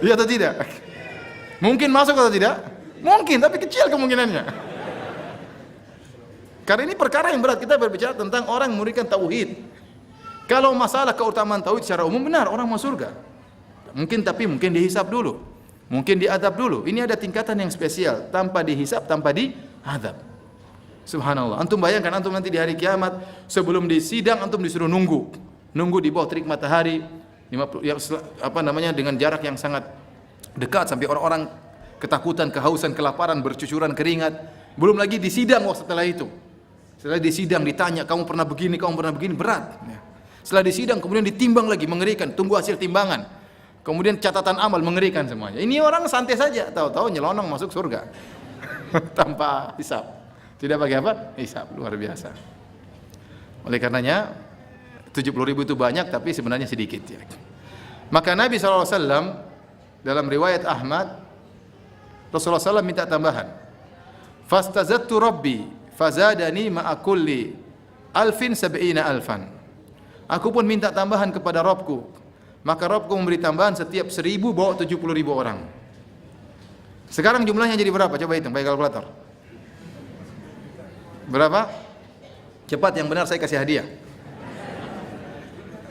Iya atau tidak? Mungkin masuk atau tidak? Mungkin, tapi kecil kemungkinannya. Karena ini perkara yang berat. Kita berbicara tentang orang memurnikan tauhid. Kalau masalah keutamaan tauhid secara umum benar, orang masuk surga. Mungkin dihisab dulu. Mungkin diadab dulu. Ini ada tingkatan yang spesial, tanpa dihisab, tanpa diadab. Subhanallah. Antum bayangkan antum nanti di hari kiamat sebelum disidang antum disuruh nunggu di bawah terik matahari 50 yang dengan jarak yang sangat dekat sampai orang-orang ketakutan, kehausan, kelaparan, bercucuran keringat. Belum lagi disidang setelah itu. Setelah disidang ditanya, kamu pernah begini, berat. Setelah disidang kemudian ditimbang lagi, mengerikan. Tunggu hasil timbangan. Kemudian catatan amal, mengerikan semuanya. Ini orang santai saja, tahu-tahu nyelonong masuk surga tanpa hisab. Tidak pakai apa? Hisab, luar biasa. Oleh karenanya 70.000 itu banyak tapi sebenarnya sedikit ya. Maka Nabi SAW dalam riwayat Ahmad, Rasulullah SAW minta tambahan. Fastazattu Rabbi fazadani ma'a kulli alfin sab'ina alfan. Aku pun minta tambahan kepada Rabbku. Maka Rabbku memberi tambahan setiap 1.000 bawa 70.000 orang. Sekarang jumlahnya jadi berapa? Coba hitung pakai kalkulator. Berapa? Cepat, yang benar saya kasih hadiah.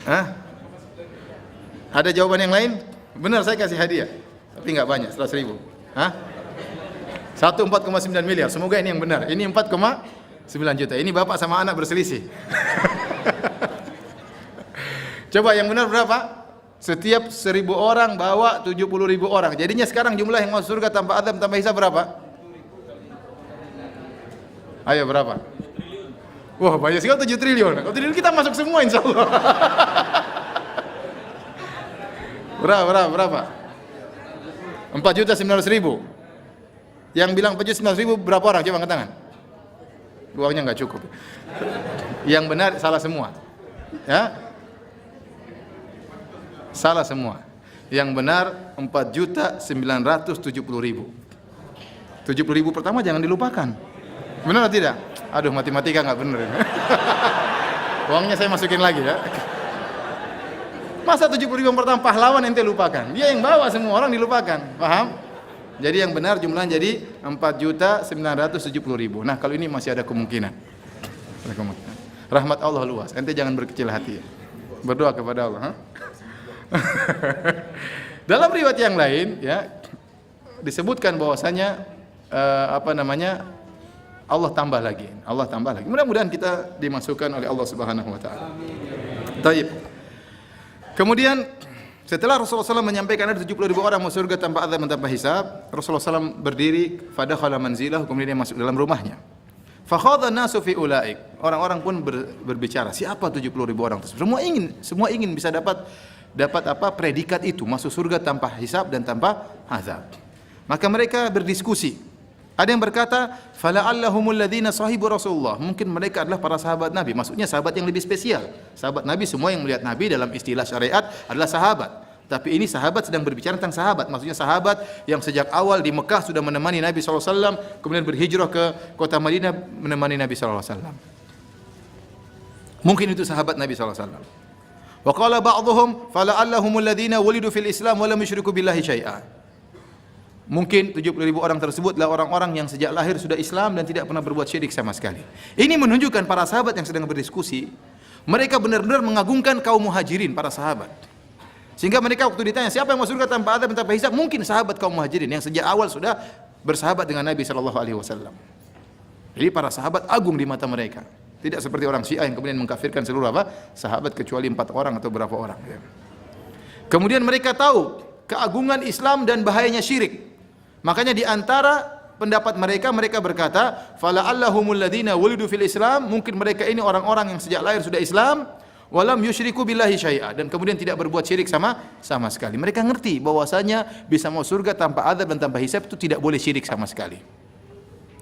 Hah? Ada jawaban yang lain? Benar saya kasih hadiah. Tapi enggak banyak, setelah 1.000. Hah? 4,9 miliar. Semoga ini yang benar. Ini 4,9 juta. Ini bapak sama anak berselisih. Coba yang benar berapa? Setiap 1.000 orang bawa 70.000 orang. Jadinya sekarang jumlah yang masuk surga tanpa azab tanpa hisab berapa? Ayo berapa? Wah banyak sekali 7 triliun. Kalau triliun kita masuk semua insya Allah. Berapa? 4.900.000. Yang bilang 4.900.000 berapa orang? Coba angkat tangan. Uangnya nggak cukup. Yang benar salah semua. Ya? Salah semua. Yang benar 4.970.000. 70.000 pertama jangan dilupakan. Benar atau tidak? Aduh matematika nggak benar. Uangnya saya masukin lagi ya. Masa 70.000 yang pertama pahlawan ente lupakan? Dia yang bawa semua orang dilupakan. Paham? Jadi yang benar jumlahnya jadi 4.970.000. Nah kalau ini masih ada kemungkinan. Rahmat Allah luas. Ente jangan berkecil hati. Berdoa kepada Allah. Dalam riwayat yang lain ya disebutkan bahwasanya Allah tambah lagi. Mudah-mudahan kita dimasukkan oleh Allah Subhanahu wa taala. Taib. Kemudian setelah Rasulullah SAW menyampaikan ada 70.000 orang masuk surga tanpa azab dan tanpa hisab, Rasulullah SAW berdiri, fadakhala manzilah, kemudian dia masuk dalam rumahnya. Fakhadha an-nasu fi ulaik. Orang-orang pun berbicara, siapa 70.000 orang tersebut? Semua ingin bisa dapat predikat itu, masuk surga tanpa hisab dan tanpa azab. Maka mereka berdiskusi. Ada yang berkata, fala'allahumul ladzina sahibu Rasulullah. Mungkin mereka adalah para sahabat Nabi. Maksudnya sahabat yang lebih spesial. Sahabat Nabi semua yang melihat Nabi dalam istilah syariat adalah sahabat. Tapi ini sahabat sedang berbicara tentang sahabat. Maksudnya sahabat yang sejak awal di Mekah sudah menemani Nabi SAW, kemudian berhijrah ke kota Madinah menemani Nabi SAW. Mungkin itu sahabat Nabi SAW. Wa qala ba'dhum fala'allahumul ladzina wulidu fil Islam wa lam yusyriku billahi syai'a. Mungkin 70.000 orang tersebut adalah orang-orang yang sejak lahir sudah Islam dan tidak pernah berbuat syirik sama sekali. Ini menunjukkan para sahabat yang sedang berdiskusi, mereka benar-benar mengagungkan kaum muhajirin, para sahabat. Sehingga mereka waktu ditanya, siapa yang masuk surga tanpa azab dan tanpa hisab? Mungkin sahabat kaum muhajirin yang sejak awal sudah bersahabat dengan Nabi SAW. Jadi para sahabat agung di mata mereka. Tidak seperti orang Syiah yang kemudian mengkafirkan seluruh sahabat kecuali 4 orang atau berapa orang. Kemudian mereka tahu keagungan Islam dan bahayanya syirik. Makanya di antara pendapat mereka berkata, fala'allahumul ladzina wulidu fil Islam, mungkin mereka ini orang-orang yang sejak lahir sudah Islam, walam yusyriku billahi syai'a, dan kemudian tidak berbuat syirik sama sekali. Mereka ngerti bahwasanya bisa masuk surga tanpa azab dan tanpa hisab itu tidak boleh syirik sama sekali.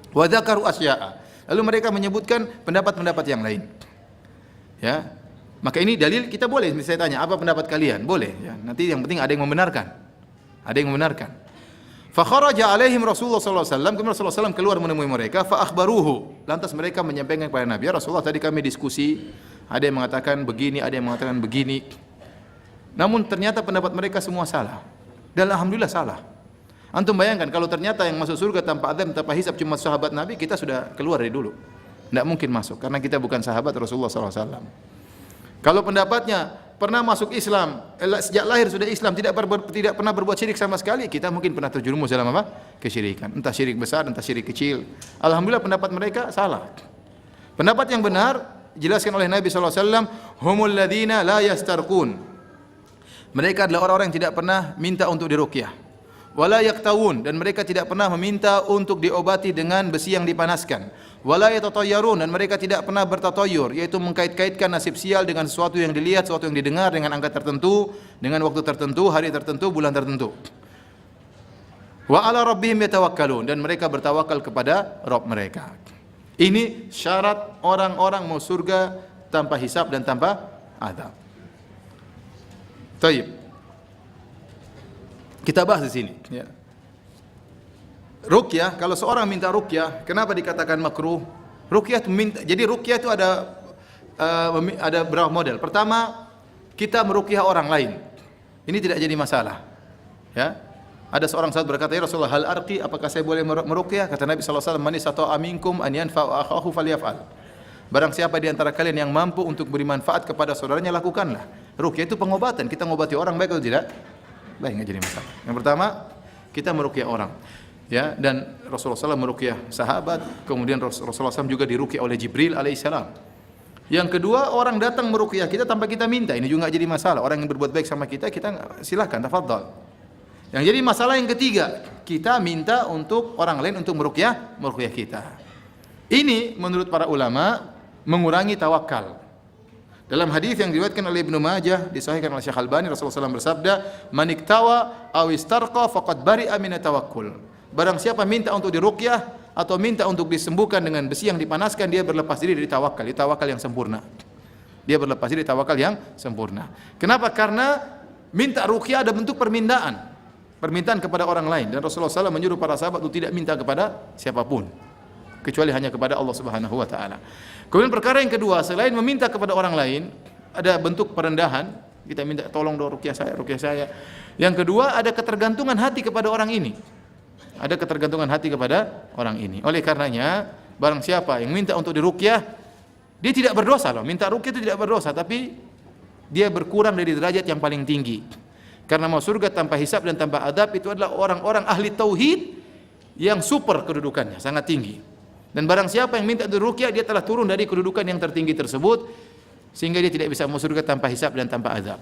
Wa dzakaru asya'a. Lalu mereka menyebutkan pendapat-pendapat yang lain. Ya. Maka ini dalil kita boleh, saya tanya, apa pendapat kalian? Boleh, ya. Nanti yang penting ada yang membenarkan. Fa kharaja alaihim Rasulullah sallallahu alaihi wasallam, kemudian Rasulullah SAW keluar menemui mereka, fa akhbaruhu. Lantas mereka menyampaikan kepada Nabi, ya Rasulullah, tadi kami diskusi, ada yang mengatakan begini, ada yang mengatakan begini. Namun ternyata pendapat mereka semua salah. Dan alhamdulillah salah. Antum bayangkan kalau ternyata yang masuk surga tanpa azab, tanpa hisab cuma sahabat Nabi, kita sudah keluar dari dulu. Tidak mungkin masuk karena kita bukan sahabat Rasulullah sallallahu alaihi wasallam. Kalau pendapatnya pernah masuk Islam, sejak lahir sudah Islam, tidak pernah berbuat syirik sama sekali, kita mungkin pernah terjerumus dalam kesyirikan, entah syirik besar, entah syirik kecil. Alhamdulillah pendapat mereka salah. Pendapat yang benar dijelaskan oleh Nabi SAW, humul ladzina la yastarqun. Mereka adalah orang-orang yang tidak pernah minta untuk diruqyah. Wala yaktawun, dan mereka tidak pernah meminta untuk diobati dengan besi yang dipanaskan. Wala yatatayyarun, dan mereka tidak pernah bertatayyur, yaitu mengkait-kaitkan nasib sial dengan sesuatu yang dilihat, sesuatu yang didengar dengan angka tertentu, dengan waktu tertentu, hari tertentu, bulan tertentu. Wa ala rabbihim yatawakkalun, dan mereka bertawakal kepada Rabb mereka. Ini syarat orang-orang mau surga tanpa hisab dan tanpa azab. Taib. Kita bahas di sini. Ya. Ruqyah, kalau seorang minta ruqyah, kenapa dikatakan makruh? Ruqyah itu jadi ruqyah itu ada berapa model. Pertama, kita meruqyah orang lain. Ini tidak jadi masalah. Ya. Ada seorang sahabat berkata, ya Rasulullah, hal arqi, apakah saya boleh meruqyah? Kata Nabi sallallahu alaihi wasallam, man istata'a minkum an yanfa'a akhahu falyaf'al. Barang siapa di antara kalian yang mampu untuk beri manfaat kepada saudaranya, lakukanlah. Ruqyah itu pengobatan. Kita mengobati orang baik atau tidak? Baik, enggak jadi masalah. Yang pertama, kita meruqyah orang. Ya, dan Rasulullah SAW meruqyah sahabat, kemudian Rasulullah SAW juga diruqyah oleh Jibril alaihissalam. Yang kedua, orang datang meruqyah kita tanpa kita minta, ini juga jadi masalah. Orang yang berbuat baik sama kita, silakan, tafadhal. Yang jadi masalah yang ketiga, kita minta untuk orang lain untuk meruqyah kita. Ini menurut para ulama mengurangi tawakal. Dalam hadis yang diriwayatkan oleh Ibnu Majah, disahihkan oleh Syekh Albani, Rasulullah SAW bersabda, "Man iktawa aw istarqa faqad bari'a minat tawakkul." Barang siapa minta untuk diruqyah atau minta untuk disembuhkan dengan besi yang dipanaskan, dia berlepas diri dari tawakal, yang sempurna. Dia berlepas diri dari tawakal yang sempurna. Kenapa? Karena minta ruqyah ada bentuk permintaan kepada orang lain, dan Rasulullah SAW menyuruh para sahabat untuk tidak minta kepada siapapun kecuali hanya kepada Allah Subhanahu wa taala. Kemudian perkara yang kedua, selain meminta kepada orang lain, ada bentuk perendahan, kita minta tolong dong ruqyah saya. Yang kedua, ada ketergantungan hati kepada orang ini. Ada ketergantungan hati kepada orang ini. Oleh karenanya, barang siapa yang minta untuk diruqyah, dia tidak berdosa loh. Minta ruqyah itu tidak berdosa, tapi dia berkurang dari derajat yang paling tinggi. Karena mau surga tanpa hisab dan tanpa adab itu adalah orang-orang ahli tauhid yang super kedudukannya, sangat tinggi. Dan barang siapa yang minta untuk ruqyah, dia telah turun dari kedudukan yang tertinggi tersebut, sehingga dia tidak bisa masuk surga tanpa hisab dan tanpa azab.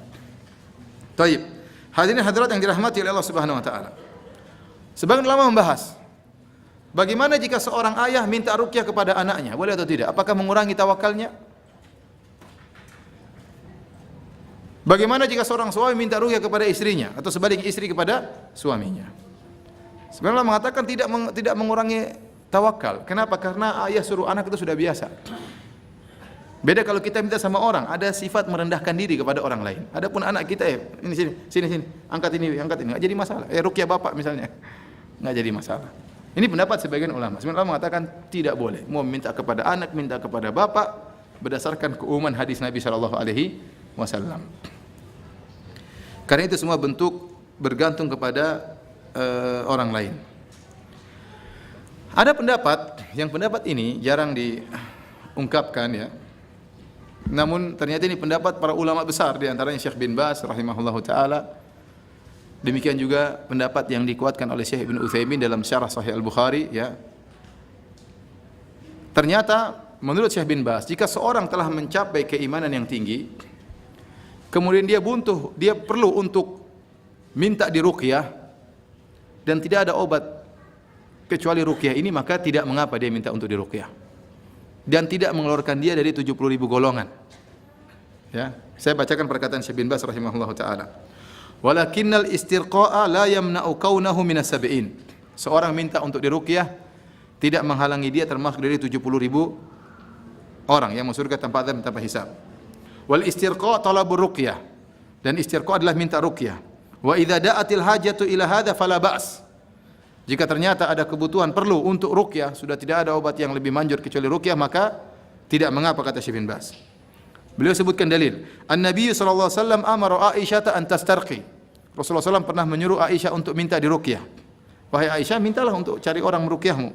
Baik. Hadirin hadirat yang dirahmati oleh Allah Subhanahu wa taala. Sebagian ulama membahas bagaimana jika seorang ayah minta ruqyah kepada anaknya, boleh atau tidak? Apakah mengurangi tawakalnya? Bagaimana jika seorang suami minta ruqyah kepada istrinya atau sebaliknya istri kepada suaminya? Sebagian ulama mengatakan tidak mengurangi tawakal. Kenapa? Karena ayah suruh anak itu sudah biasa. Beda kalau kita minta sama orang, ada sifat merendahkan diri kepada orang lain. Adapun anak kita, ini sini, angkat ini, enggak jadi masalah. Ruqyah bapak misalnya, enggak jadi masalah. Ini pendapat sebagian ulama. Sebagian ulama mengatakan tidak boleh. Mau minta kepada anak, minta kepada bapak, berdasarkan keumuman hadis Nabi SAW. Karena itu semua bentuk bergantung kepada orang lain. Ada pendapat, yang pendapat ini jarang diungkapkan ya. Namun ternyata ini pendapat para ulama besar, di antaranya Syekh bin Baz rahimahullahu taala. Demikian juga pendapat yang dikuatkan oleh Syekh Ibnu Utsaimin dalam Syarah Sahih Al-Bukhari ya. Ternyata menurut Syekh bin Baz, jika seorang telah mencapai keimanan yang tinggi, kemudian dia perlu untuk minta diruqyah dan tidak ada obat kecuali ruqyah ini, maka tidak mengapa dia minta untuk diruqyah. Dan tidak mengeluarkan dia dari 70.000 golongan. Ya, saya bacakan perkataan Syekh bin Baz rahimahullahu taala. Walakinnal istirqa'a la yamna'u kaunahu minas sab'in. Seorang minta untuk diruqyah tidak menghalangi dia termasuk dari 70.000 orang yang masuk surga tanpa azab, tanpa hisab. Wal istirqa' talabur ruqyah. Dan istirqa' adalah minta ruqyah. Wa idza da'atil hajatu ila hadza fala ba's. Jika ternyata ada kebutuhan perlu untuk ruqyah, sudah tidak ada obat yang lebih manjur kecuali ruqyah, maka tidak mengapa, kata Syekh bin Baz. Beliau sebutkan dalil. An-Nabi sallallahu alaihi wasallam amara Aisyah an tastarqi. Rasulullah SAW pernah menyuruh Aisyah untuk minta diruqyah. Wahai Aisyah, mintalah untuk cari orang meruqyahmu.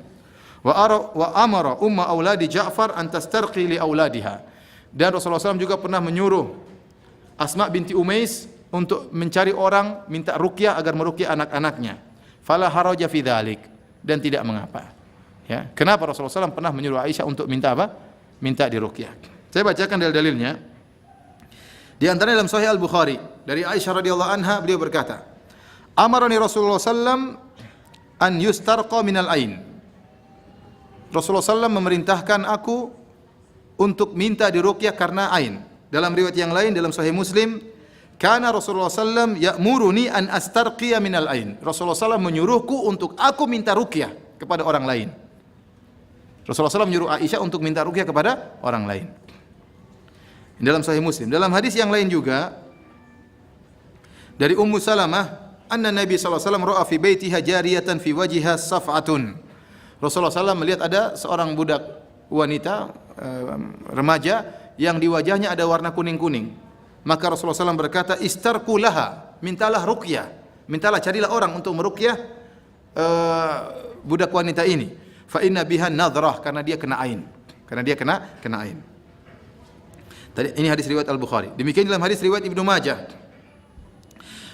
Wa amara umma auladi Ja'far an tastarqi li auladiha. Dan Rasulullah SAW juga pernah menyuruh Asma binti Umais untuk mencari orang minta ruqyah agar meruqyah anak-anaknya. Fala haraja fi dzalik, dan tidak mengapa. Ya, kenapa Rasulullah SAW pernah menyuruh Aisyah untuk minta apa? Minta diruqyah. Saya bacakan dalil-dalilnya. Di antaranya dalam Sahih Al-Bukhari dari Aisyah radhiyallahu anha, beliau berkata, "Amarani Rasulullah SAW an yustarqa minal ain." Rasulullah SAW memerintahkan aku untuk minta diruqyah karena ain. Dalam riwayat yang lain dalam Sahih Muslim, karena Rasulullah SAW ya'muruni an astarqiya minal ain. Rasulullah SAW menyuruhku untuk aku minta ruqyah kepada orang lain. Rasulullah SAW menyuruh Aisyah untuk minta ruqyah kepada orang lain. Dalam Sahih Muslim. Dalam hadis yang lain juga dari Ummu Salamah, anna Nabi SAW ra'a fi baitiha jariyatan fi wajhiha saf'atun. Rasulullah SAW melihat ada seorang budak wanita remaja yang di wajahnya ada warna kuning-kuning. Maka Rasulullah SAW berkata, istarqu laha, mintalah ruqyah, mintalah carilah orang untuk meruqyah budak wanita ini. Fa inna biha nadhrah, karena dia kena ain. Karena dia kena ain. Tadi ini hadis riwayat Al-Bukhari. Demikian dalam hadis riwayat Ibnu Majah.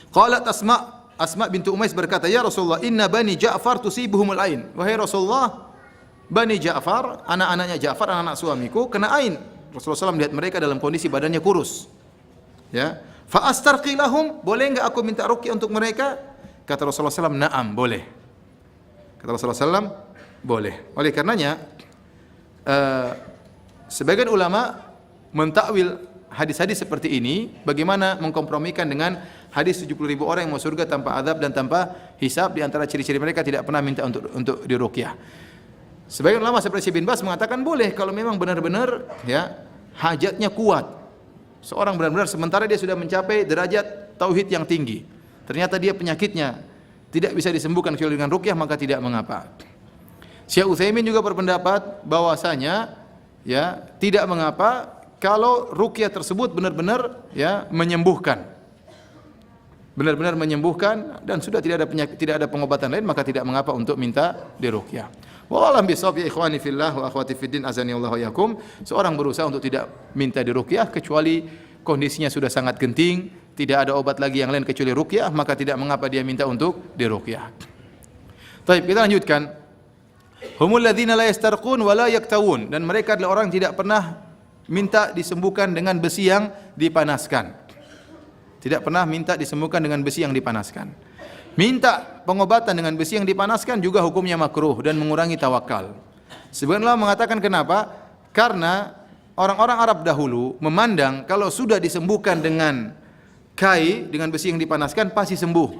Qalat Asma Asma bintu Umais berkata, "Ya Rasulullah, inna bani Ja'far tusibuhumul ain." Wahai Rasulullah, Bani Ja'far, anak-anaknya Ja'far, anak-anak suamiku kena ain. Rasulullah SAW melihat mereka dalam kondisi badannya kurus. Ya, fa astarqi lahum, boleh enggak aku minta ruqyah untuk mereka? Kata Rasulullah SAW, "Na'am, boleh." Kata Rasulullah SAW, boleh. Oleh karenanya, sebagian ulama mentakwil hadis-hadis seperti ini, bagaimana mengkompromikan dengan hadis 70.000 orang yang mau surga tanpa azab dan tanpa hisab. Di antara ciri-ciri mereka tidak pernah minta untuk diruqyah. Sebagian ulama seperti Syekh bin Baz mengatakan boleh kalau memang benar-benar ya hajatnya kuat. Seorang benar-benar sementara dia sudah mencapai derajat tauhid yang tinggi. Ternyata dia penyakitnya tidak bisa disembuhkan kecuali dengan ruqyah, maka tidak mengapa. Syekh Utsaimin juga berpendapat bahwasanya ya tidak mengapa kalau ruqyah tersebut benar-benar ya menyembuhkan. Benar-benar menyembuhkan dan sudah tidak ada pengobatan lain, maka tidak mengapa untuk minta diruqyah. Wallahu bisawab, ya ikhwani fillah wa akhwati fiddin, azani Allah wa yakum. Seorang berusaha untuk tidak minta diruqyah kecuali kondisinya sudah sangat genting, tidak ada obat lagi yang lain kecuali ruqyah, maka tidak mengapa dia minta untuk diruqyah. Baik, kita lanjutkan. Humul ladzina la yastarqun wa la yaktawun, dan mereka adalah orang yang tidak pernah minta disembuhkan dengan besi yang dipanaskan. Tidak pernah minta disembuhkan dengan besi yang dipanaskan. Minta pengobatan dengan besi yang dipanaskan juga hukumnya makruh dan mengurangi tawakal. Sebagian ulama mengatakan kenapa? Karena orang-orang Arab dahulu memandang kalau sudah disembuhkan dengan kai, dengan besi yang dipanaskan pasti sembuh.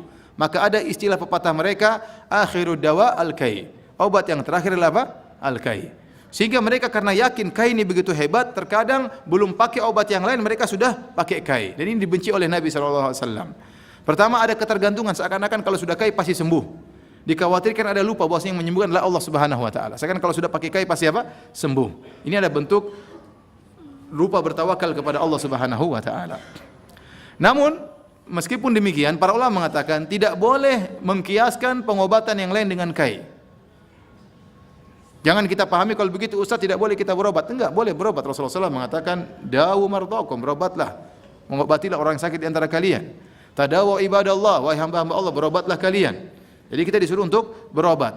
Maka ada istilah pepatah mereka, akhirud dawa al-kai. Obat yang terakhir adalah apa? Al-kai. Sehingga mereka karena yakin kai ini begitu hebat, terkadang belum pakai obat yang lain mereka sudah pakai kai. Dan ini dibenci oleh Nabi SAW. Pertama ada ketergantungan, seakan-akan kalau sudah kai pasti sembuh. Dikhawatirkan ada lupa bahwa yang menyembuhkan adalah Allah Subhanahu wa taala. Seakan kalau sudah pakai kai pasti apa? Sembuh. Ini ada bentuk lupa bertawakal kepada Allah Subhanahu wa taala. Namun meskipun demikian, para ulama mengatakan tidak boleh mengkiaskan pengobatan yang lain dengan kai. Jangan kita pahami kalau begitu Ustaz tidak boleh kita berobat. Enggak, boleh berobat. Rasulullah SAW mengatakan, "Dawu mardhakum," berobatlah. Mengobatilah orang yang sakit di antara kalian. Tadawu ibadallah, wahai hamba-hamba Allah, berobatlah kalian. Jadi kita disuruh untuk berobat.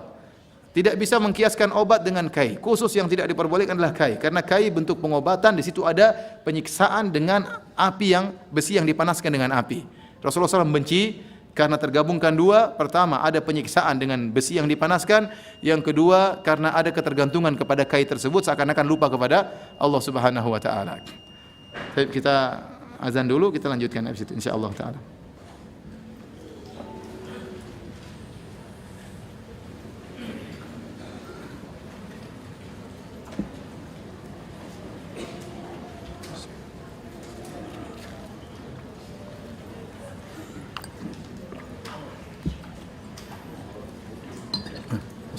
Tidak bisa mengkiaskan obat dengan kai. Khusus yang tidak diperbolehkan adalah kai, karena kai bentuk pengobatan, di situ ada penyiksaan dengan api yang besi yang dipanaskan dengan api. Rasulullah SAW benci karena tergabungkan dua. Pertama ada penyiksaan dengan besi yang dipanaskan, yang kedua karena ada ketergantungan kepada kai tersebut, seakan-akan lupa kepada Allah Subhanahu wa taala. Baik, kita azan dulu, kita lanjutkan habis itu insyaallah taala.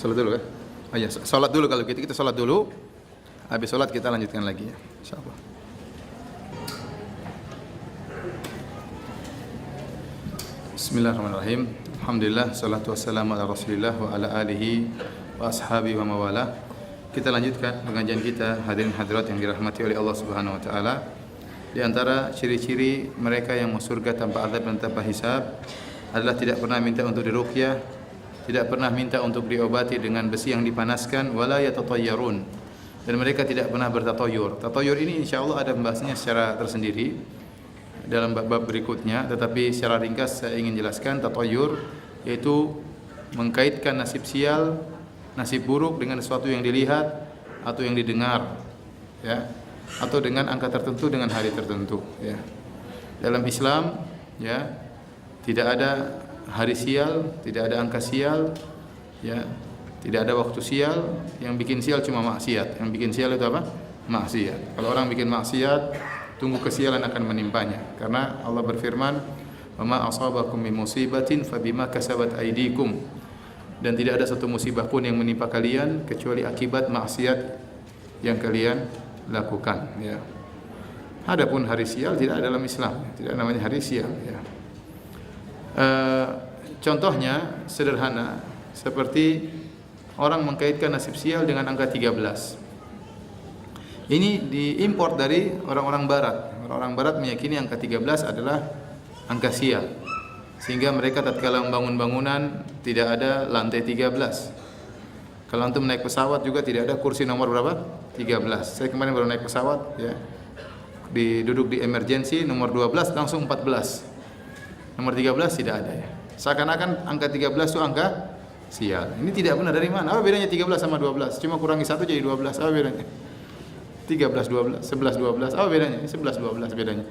Salat dulu ya. Oh ya, salat dulu kalau gitu, kita salat dulu. Habis salat kita lanjutkan lagi ya, insyaallah. Bismillahirrahmanirrahim. Alhamdulillah, salatu wassalamu ala Rasulillah wa ala alihi wa ashabihi wa mawalah. Kita lanjutkan pengajian kita, hadirin hadirat yang dirahmati oleh Allah Subhanahu wa taala. Di antara ciri-ciri mereka yang masuk surga tanpa azab dan tanpa hisab adalah tidak pernah minta untuk diruqyah, tidak pernah minta untuk diobati dengan besi yang dipanaskan, wala yatatayyarun, dan mereka tidak pernah bertatoyur. Tatoyur ini insyaallah ada pembahasannya secara tersendiri dalam bab-bab berikutnya, tetapi secara ringkas saya ingin jelaskan. Tatoyur yaitu mengkaitkan nasib sial, nasib buruk dengan sesuatu yang dilihat atau yang didengar, ya, atau dengan angka tertentu, dengan hari tertentu, ya. Dalam Islam, ya, tidak ada hari sial, tidak ada angka sial, ya, tidak ada waktu sial. Yang bikin sial cuma maksiat. Yang bikin sial itu apa? Maksiat. Kalau orang bikin maksiat, tunggu kesialan akan menimpanya. Karena Allah berfirman, "Wa ma asabakum min musibatin fabima kasabat aydikum." Dan tidak ada satu musibah pun yang menimpa kalian kecuali akibat maksiat yang kalian lakukan, ya. Adapun hari sial tidak ada dalam Islam, tidak namanya hari sial, ya. Contohnya sederhana seperti orang mengkaitkan nasib sial dengan angka 13. Ini diimport dari orang-orang barat. Orang-orang barat meyakini angka 13 adalah angka sial. Sehingga mereka tatkala membangun bangunan tidak ada lantai 13. Kalau antum naik pesawat juga tidak ada kursi nomor berapa? 13. Saya kemarin baru naik pesawat ya. Duduk di emergency nomor 12 langsung 14. Nomor 13 tidak ada ya. Seakan-akan angka 13 itu angka sial. Ini tidak benar, dari mana? Apa bedanya 13 sama 12? Cuma kurangi 1 jadi 12. Apa bedanya? 13 12, 11 12. Apa bedanya? 11 12 bedanya.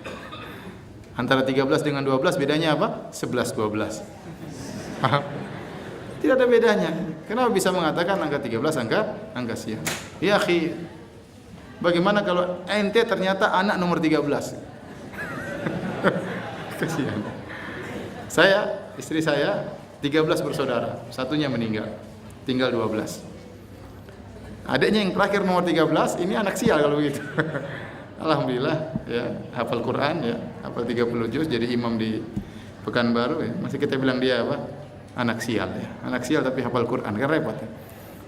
Antara 13 dengan 12 bedanya apa? 11 12. Paham? Tidak ada bedanya. Kenapa bisa mengatakan angka 13 angka sial? Ya akhi, bagaimana kalau ente ternyata anak nomor 13? Kasihan. Istri saya 13 bersaudara, satunya meninggal. Tinggal 12. Adiknya yang terakhir nomor 13, ini anak sial kalau begitu. Alhamdulillah ya, hafal Quran ya, hafal 30 juz, jadi imam di Pekanbaru ya. Masih kita bilang dia apa? Anak sial ya. Anak sial tapi hafal Quran, kan repot ya.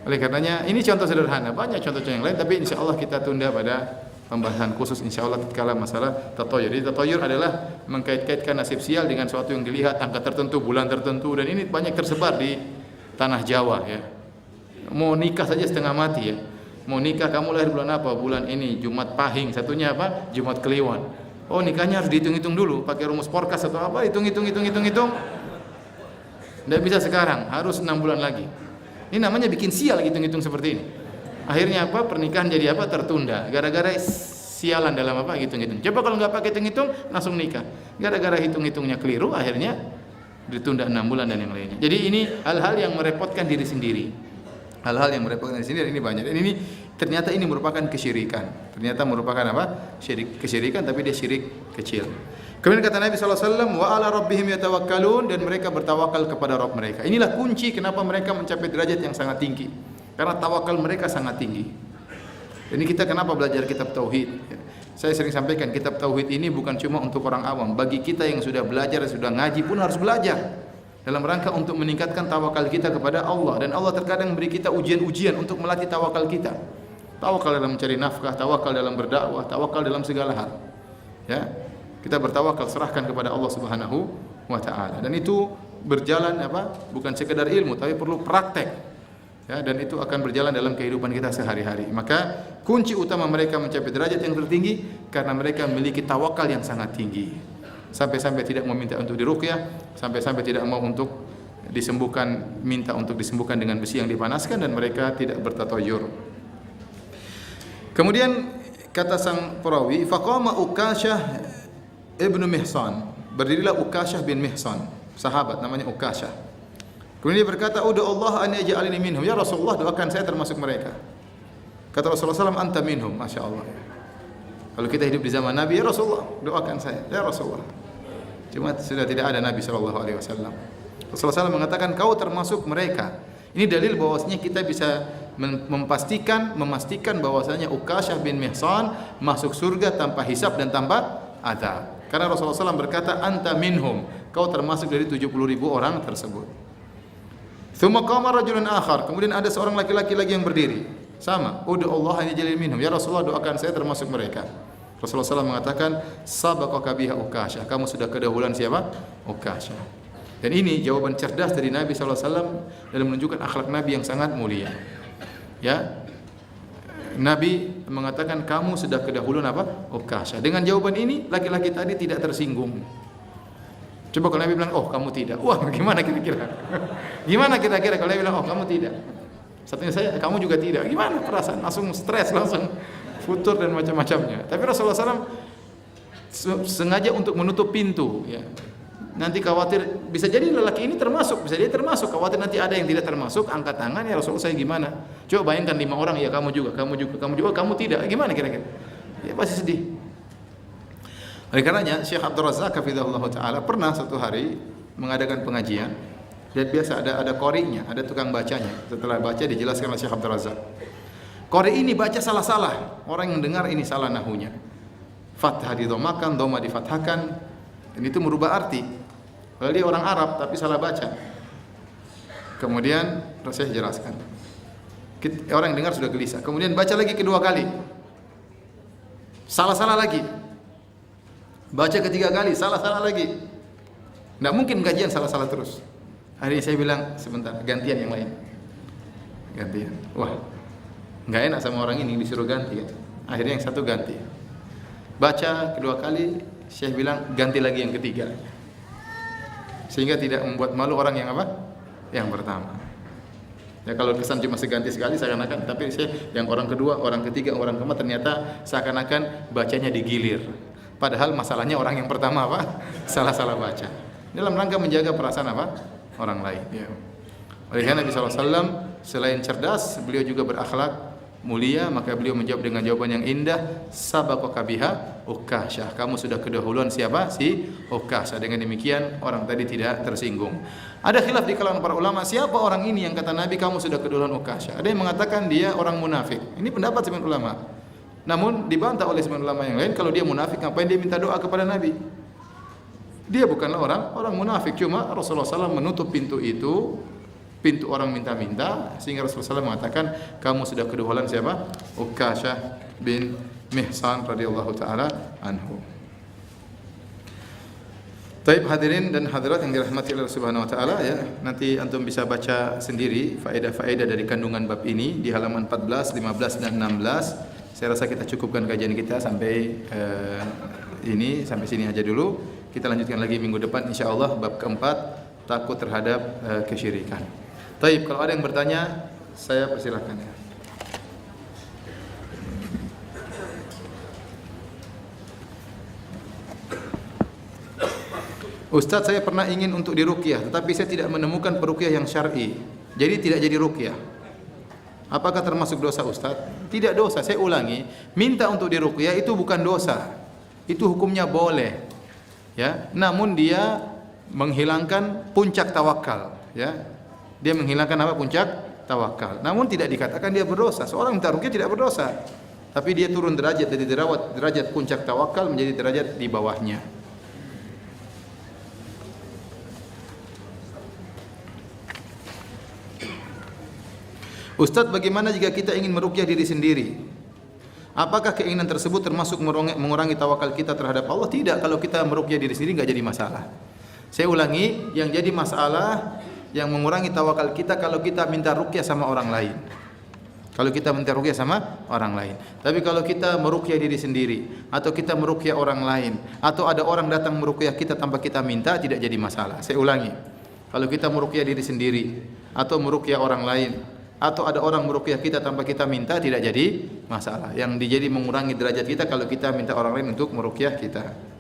Oleh karenanya ini contoh sederhana, banyak contoh-contoh yang lain tapi insyaallah kita tunda pada pembahasan khusus insyaallah tatkala masalah tatoyur. Jadi tatoyur adalah mengkait-kaitkan nasib sial dengan sesuatu yang dilihat, angka tertentu, bulan tertentu, dan ini banyak tersebar di tanah Jawa ya. Mau nikah saja setengah mati ya. Mau nikah, kamu lahir bulan apa? Bulan ini, Jumat Pahing. Satunya apa? Jumat Kliwon. Oh, nikahnya harus dihitung-hitung dulu, pakai rumus forecast atau apa? Hitung. Tidak bisa sekarang, harus 6 bulan lagi. Ini namanya bikin sial hitung-hitung seperti ini. Akhirnya apa? Pernikahan jadi apa? Tertunda. Gara-gara sialan dalam apa? Hitung-hitung. Coba kalau nggak pakai hitung-hitung, langsung nikah. Gara-gara hitung-hitungnya keliru, akhirnya ditunda 6 bulan dan yang lainnya. Jadi ini hal-hal yang merepotkan diri sendiri. Hal-hal yang merepotkan di sini dan ini banyak. Dan ini ternyata ini merupakan kesyirikan. Ternyata merupakan apa? Kesyirikan, tapi dia syirik kecil. Kemudian kata Nabi SAW, wa ala rabbihim yatawakkalun, dan mereka bertawakal kepada Rabb mereka. Inilah kunci kenapa mereka mencapai derajat yang sangat tinggi. Karena tawakal mereka sangat tinggi. Ini kita kenapa belajar kitab tauhid? Saya sering sampaikan kitab tauhid ini bukan cuma untuk orang awam. Bagi kita yang sudah belajar, sudah ngaji pun harus belajar. Dalam rangka untuk meningkatkan tawakal kita kepada Allah, dan Allah terkadang beri kita ujian-ujian untuk melatih tawakal kita. Tawakal dalam mencari nafkah, tawakal dalam berdakwah, tawakal dalam segala hal. Ya, kita bertawakal, serahkan kepada Allah Subhanahu wa taala. Dan itu berjalan apa? Bukan sekedar ilmu, tapi perlu praktek. Ya, dan itu akan berjalan dalam kehidupan kita sehari-hari. Maka kunci utama mereka mencapai derajat yang tertinggi karena mereka memiliki tawakal yang sangat tinggi. Sampai-sampai tidak meminta untuk diruqyah, sampai-sampai tidak mau untuk disembuhkan, minta untuk disembuhkan dengan besi yang dipanaskan, dan mereka tidak bertatoyur. Kemudian kata sang perawi, faqama Ukasyah ibnu Mihsan, berdirilah Ukasyah bin Mihsan, sahabat namanya Ukasyah. Kemudian dia berkata, "Udu Allah an yaj'alni minhum." Ya Rasulullah, doakan saya termasuk mereka. Kata Rasulullah SAW, "Anta minhum." Masya Allah. Kalau kita hidup di zaman Nabi, ya Rasulullah, doakan saya. Ya Rasulullah. Cuma sudah tidak ada Nabi SAW. Rasulullah SAW mengatakan, kau termasuk mereka. Ini dalil bahwasanya kita bisa memastikan bahwasanya Ukasyah bin Mihsan masuk surga tanpa hisab dan tanpa azab. Karena Rasulullah SAW berkata, anta minhum, kau termasuk dari 70.000 orang tersebut. Tsumma qama rajulun akhar, kemudian ada seorang laki-laki lagi yang berdiri. Sama, udu Allah an yaj'alni minhum. Ya Rasulullah, doakan saya termasuk mereka. Rasulullah SAW mengatakan, sabaqaka biha Ukasyah, kamu sudah kedahuluan siapa? Ukasyah. Dan ini jawaban cerdas dari Nabi SAW dalam menunjukkan akhlak Nabi yang sangat mulia. Ya, Nabi mengatakan kamu sudah kedahuluan apa? Ukasyah. Dengan jawaban ini laki-laki tadi tidak tersinggung. Coba kalau Nabi bilang, oh kamu tidak, wah gimana kira-kira? Gimana kira-kira kalau Nabi bilang, oh kamu tidak? Satunya saya, kamu juga tidak. Gimana perasaan? Langsung stres, langsung futur dan macam-macamnya. Tapi Rasulullah SAW sengaja untuk menutup pintu. Ya. Nanti khawatir, bisa jadi lelaki ini termasuk, bisa jadi termasuk. Khawatir nanti ada yang tidak termasuk, angkat tangan, ya Rasulullah saya gimana? Coba bayangkan 5 orang, ya kamu juga, kamu tidak. Gimana kira-kira? Ya pasti sedih. Oleh karenanya Syekh Abdul Razak hafizahullah taala pernah satu hari mengadakan pengajian. Dan biasa ada qori'nya, ada tukang bacanya. Setelah baca dijelaskan oleh Syekh Abdul Razak. Qori ini baca salah-salah. Orang yang dengar ini salah nahunya. Fathah didhamakan, dhamma difathahkan. Dan itu merubah arti. Kalau dia orang Arab tapi salah baca. Kemudian saya jelaskan. Orang yang dengar sudah gelisah. Kemudian baca lagi kedua kali. Salah-salah lagi. Baca ketiga kali, salah-salah lagi. Enggak mungkin gajian salah-salah terus. Hari ini saya bilang, sebentar, gantian yang lain. Gantian. Wah, enggak enak sama orang ini, disuruh ganti. Akhirnya yang satu ganti. Baca kedua kali, Syekh bilang ganti lagi yang ketiga. Sehingga tidak membuat malu orang yang apa? Yang pertama. Ya kalau kesan cuma seganti sekali seakan-akan, tapi yang orang kedua, orang ketiga, orang keempat ternyata seakan-akan bacanya digilir. Padahal masalahnya orang yang pertama apa? Salah-salah baca. Dalam rangka menjaga perasaan apa? Orang lain. Ya. Oleh karena Nabi SAW selain cerdas, beliau juga berakhlak mulia, maka beliau menjawab dengan jawaban yang indah, sabaqaka biha Ukasyah. Kamu sudah kedahuluan siapa? Si Ukasyah. Dengan demikian orang tadi tidak tersinggung. Ada khilaf di kalangan para ulama, siapa orang ini yang kata Nabi kamu sudah kedahuluan Ukasyah? Ada yang mengatakan dia orang munafik. Ini pendapat sebagian ulama. Namun dibantah oleh sebagian ulama yang lain, kalau dia munafik ngapain dia minta doa kepada Nabi? Dia bukanlah orang munafik, cuma Rasulullah SAW menutup pintu itu, pintu orang minta-minta, sehingga Rasulullah SAW mengatakan kamu sudah kedahuluan siapa? Ukasyah bin Mihsan radhiyallahu taala anhu. Taib hadirin dan hadirat yang dirahmati Allah Subhanahu wa taala, ya. Nanti antum bisa baca sendiri faedah-faedah dari kandungan bab ini di halaman 14, 15 dan 16. Saya rasa kita cukupkan kajian kita sampai sampai sini aja dulu. Kita lanjutkan lagi minggu depan insyaallah bab keempat, takut terhadap kesyirikan. Taib, kalau ada yang bertanya saya persilakan ya. Ustaz, saya pernah ingin untuk diruqyah, tetapi saya tidak menemukan peruqyah yang syar'i. Jadi tidak jadi ruqyah. Apakah termasuk dosa, Ustaz? Tidak dosa, saya ulangi. Minta untuk diruqyah itu bukan dosa. Itu hukumnya boleh. Ya, namun dia menghilangkan puncak tawakal, ya. Dia menghilangkan apa? Puncak tawakal. Namun tidak dikatakan dia berdosa. Seorang minta ruqyah tidak berdosa. Tapi dia turun derajat dari derajat puncak tawakal menjadi derajat di bawahnya. Ustaz, bagaimana jika kita ingin meruqyah diri sendiri? Apakah keinginan tersebut termasuk mengurangi tawakal kita terhadap Allah? Tidak, kalau kita meruqyah diri sendiri enggak jadi masalah. Saya ulangi, yang jadi masalah yang mengurangi tawakal kita kalau kita minta ruqyah sama orang lain. Kalau kita minta ruqyah sama orang lain. Tapi kalau kita meruqyah diri sendiri atau kita meruqyah orang lain atau ada orang datang meruqyah kita tanpa kita minta, tidak jadi masalah. Saya ulangi. Kalau kita meruqyah diri sendiri atau meruqyah orang lain atau ada orang meruqyah kita tanpa kita minta, tidak jadi masalah. Yang jadi mengurangi derajat kita kalau kita minta orang lain untuk meruqyah kita.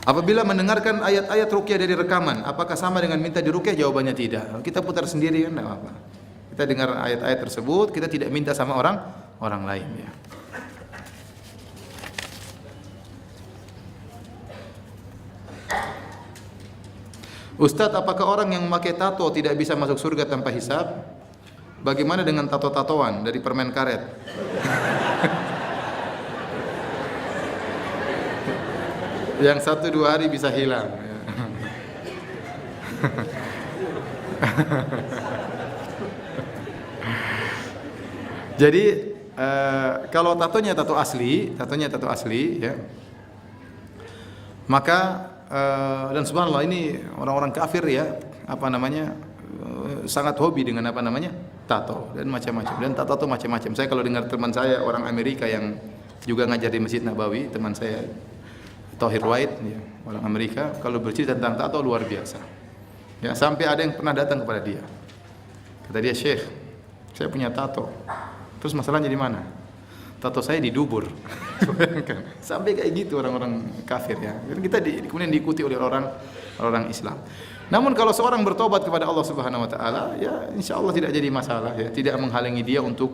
Apabila mendengarkan ayat-ayat ruqyah dari rekaman, apakah sama dengan minta diruqyah? Jawabannya tidak. Kita putar sendiri kan, tidak apa-apa. Kita dengar ayat-ayat tersebut, kita tidak minta sama orang lain, ya. Ustaz, apakah orang yang memakai tato tidak bisa masuk surga tanpa hisab? Bagaimana dengan tato-tatoan dari permen karet? Yang 1-2 hari bisa hilang. Jadi kalau tatonya tato asli, ya, maka dan subhanallah ini orang-orang kafir ya, sangat hobi dengan tato dan macam-macam. Dan tato macam-macam. Saya kalau dengar teman saya orang Amerika yang juga ngajar di Masjid Nabawi, teman saya Thohir White, ya, orang Amerika, kalau bercerita tentang tato luar biasa. Ya, sampai ada yang pernah datang kepada dia. Kata dia, "Syekh, saya punya tato. Terus masalahnya di mana?" "Tato saya di dubur." Sampai kayak gitu orang-orang kafir, ya. Kita kemudian diikuti oleh orang Islam. Namun kalau seorang bertobat kepada Allah Subhanahu wa taala, ya insyaallah tidak jadi masalah, ya. Tidak menghalangi dia untuk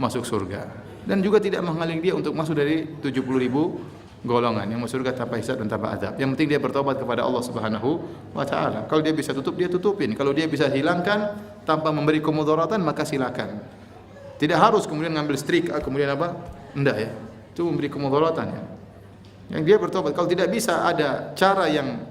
masuk surga dan juga tidak menghalangi dia untuk masuk dari 70.000 golongan yang masuk surga tanpa hisab dan tanpa azab. Yang penting dia bertobat kepada Allah Subhanahu wa taala. Kalau dia bisa tutup, dia tutupin. Kalau dia bisa hilangkan tanpa memberi kemudaratan, maka silakan. Tidak harus kemudian ngambil strik, kemudian apa? Enggak, ya. Itu memberi kemudaratan, ya. Yang dia bertobat. Kalau tidak bisa ada cara yang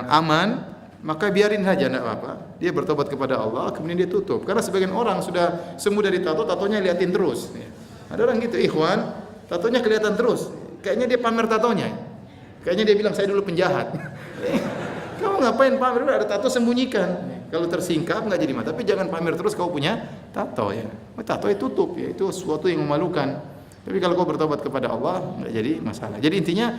aman, maka biarin saja, enggak apa-apa. Dia bertobat kepada Allah, kemudian dia tutup. Karena sebagian orang sudah sembuh dari tatonya liatin terus. Ada orang gitu, ikhwan, tatonya kelihatan terus. Kayaknya dia pamer tatonya. Kayaknya dia bilang saya dulu penjahat. Kamu ngapain pamer? Udah ada tato sembunyikan. Kalau tersingkap nggak jadi masalah. Tapi jangan pamer terus kau punya tato ya. Tato itu tutup ya. Itu sesuatu yang memalukan. Tapi kalau kau bertobat kepada Allah nggak jadi masalah. Jadi intinya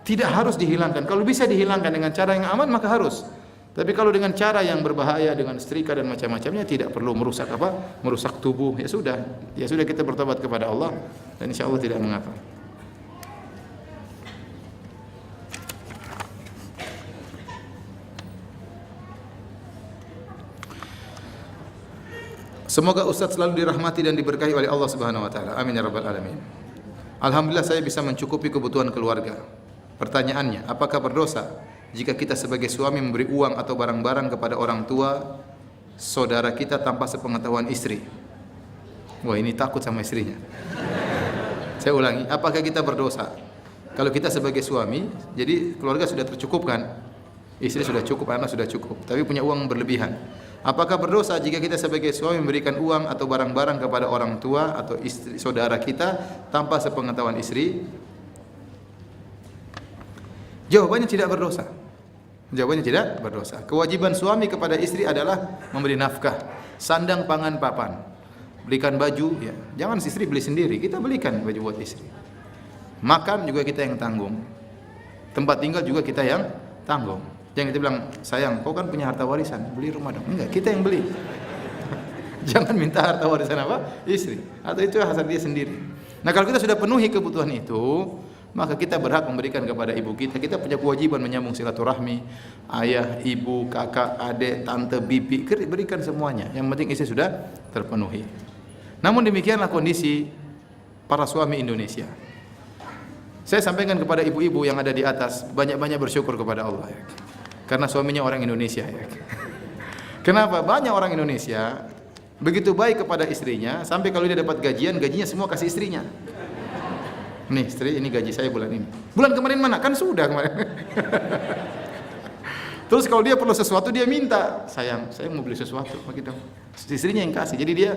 tidak harus dihilangkan. Kalau bisa dihilangkan dengan cara yang aman maka harus. Tapi kalau dengan cara yang berbahaya dengan setrika dan macam-macamnya tidak perlu merusak apa? Merusak tubuh. Ya sudah kita bertobat kepada Allah dan insya Allah tidak mengapa. Semoga Ustaz selalu dirahmati dan diberkahi oleh Allah Subhanahu wa taala. Amin ya rabbal alamin. Alhamdulillah saya bisa mencukupi kebutuhan keluarga. Pertanyaannya, apakah berdosa jika kita sebagai suami memberi uang atau barang-barang kepada orang tua saudara kita tanpa sepengetahuan istri? Wah, ini takut sama istrinya. Saya ulangi, apakah kita berdosa? Kalau kita sebagai suami, jadi keluarga sudah tercukupkan. Istri sudah cukup, anak sudah cukup, tapi punya uang berlebihan. Apakah berdosa jika kita sebagai suami memberikan uang atau barang-barang kepada orang tua atau istri saudara kita tanpa sepengetahuan istri? Jawabannya tidak berdosa. Jawabannya tidak berdosa. Kewajiban suami kepada istri adalah memberi nafkah, sandang, pangan, papan, belikan baju. Ya. Jangan istri beli sendiri, kita belikan baju buat istri. Makan juga kita yang tanggung. Tempat tinggal juga kita yang tanggung. Jangan kita bilang, sayang, kau kan punya harta warisan, beli rumah dong. Enggak, kita yang beli. Jangan minta harta warisan apa? Istri. Atau itu hasil dia sendiri. Nah, kalau kita sudah penuhi kebutuhan itu, maka kita berhak memberikan kepada ibu kita. Kita punya kewajiban menyambung silaturahmi, ayah, ibu, kakak, adik, tante, bibi, berikan semuanya. Yang penting istri sudah terpenuhi. Namun demikianlah kondisi para suami Indonesia. Saya sampaikan kepada ibu-ibu yang ada di atas, banyak-banyak bersyukur kepada Allah ya. Karena suaminya orang Indonesia ya. Kenapa? Banyak orang Indonesia begitu baik kepada istrinya, sampai kalau dia dapat gajian, gajinya semua kasih istrinya. Nih, istri, ini gaji saya bulan ini. Bulan kemarin mana? Kan sudah kemarin. Terus kalau dia perlu sesuatu, dia minta, sayang, saya mau beli sesuatu, begitu. Istrinya yang kasih. Jadi dia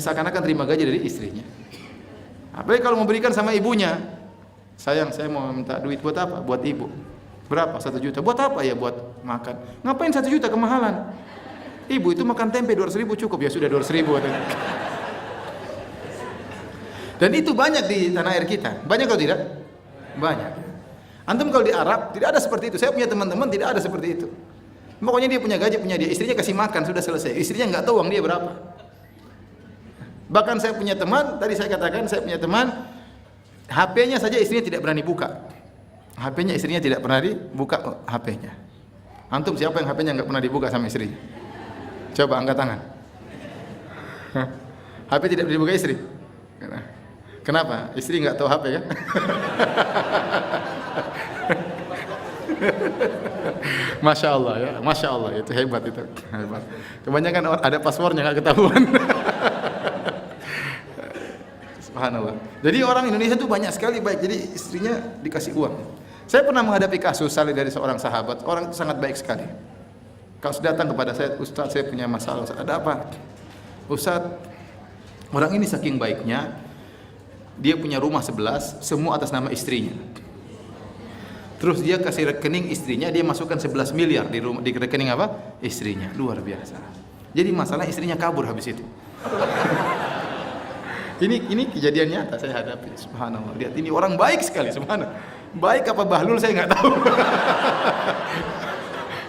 seakan-akan terima gaji dari istrinya. Apalagi kalau mau berikan sama ibunya, sayang, saya mau minta duit buat apa? Buat ibu. Berapa? 1 juta. Buat apa ya? Buat makan. Ngapain 1 juta kemahalan? Ibu itu makan tempe 200.000 cukup. Ya sudah 200.000. Dan itu banyak di tanah air kita. Banyak atau tidak? Banyak. Antum kalau di Arab tidak ada seperti itu. Saya punya teman-teman tidak ada seperti itu. Pokoknya dia punya gaji, punya dia. Istrinya kasih makan, sudah selesai. Istrinya nggak tahu uang dia berapa. Bahkan saya punya teman, tadi saya katakan saya punya teman, HP-nya saja istrinya tidak berani buka. HP-nya istrinya tidak pernah dibuka HP-nya. Antum siapa yang HP-nya nggak pernah dibuka sama istrinya? Coba angkat tangan. HP tidak dibuka istri? Kenapa? Istri nggak tahu HP kan? Masya Allah ya, Masya Allah, itu hebat itu, hebat. Kebanyakan ada passwordnya nggak ketahuan. Subhanallah. Jadi orang Indonesia itu banyak sekali baik. Jadi istrinya dikasih uang. Saya pernah menghadapi kasus salih dari seorang sahabat. Orang itu sangat baik sekali. Kalau datang kepada saya, Ustaz, saya punya masalah. Ustaz, ada apa? Ustaz, orang ini saking baiknya, dia punya rumah 11, semua atas nama istrinya. Terus dia kasih rekening istrinya, dia masukkan 11 miliar di rekening apa? Istrinya. Luar biasa. Jadi masalah istrinya kabur habis itu. Ini kejadian nyata saya hadapi. Subhanallah. Lihat, ini orang baik sekali, subhanallah. Baik apa bahlul saya nggak tahu.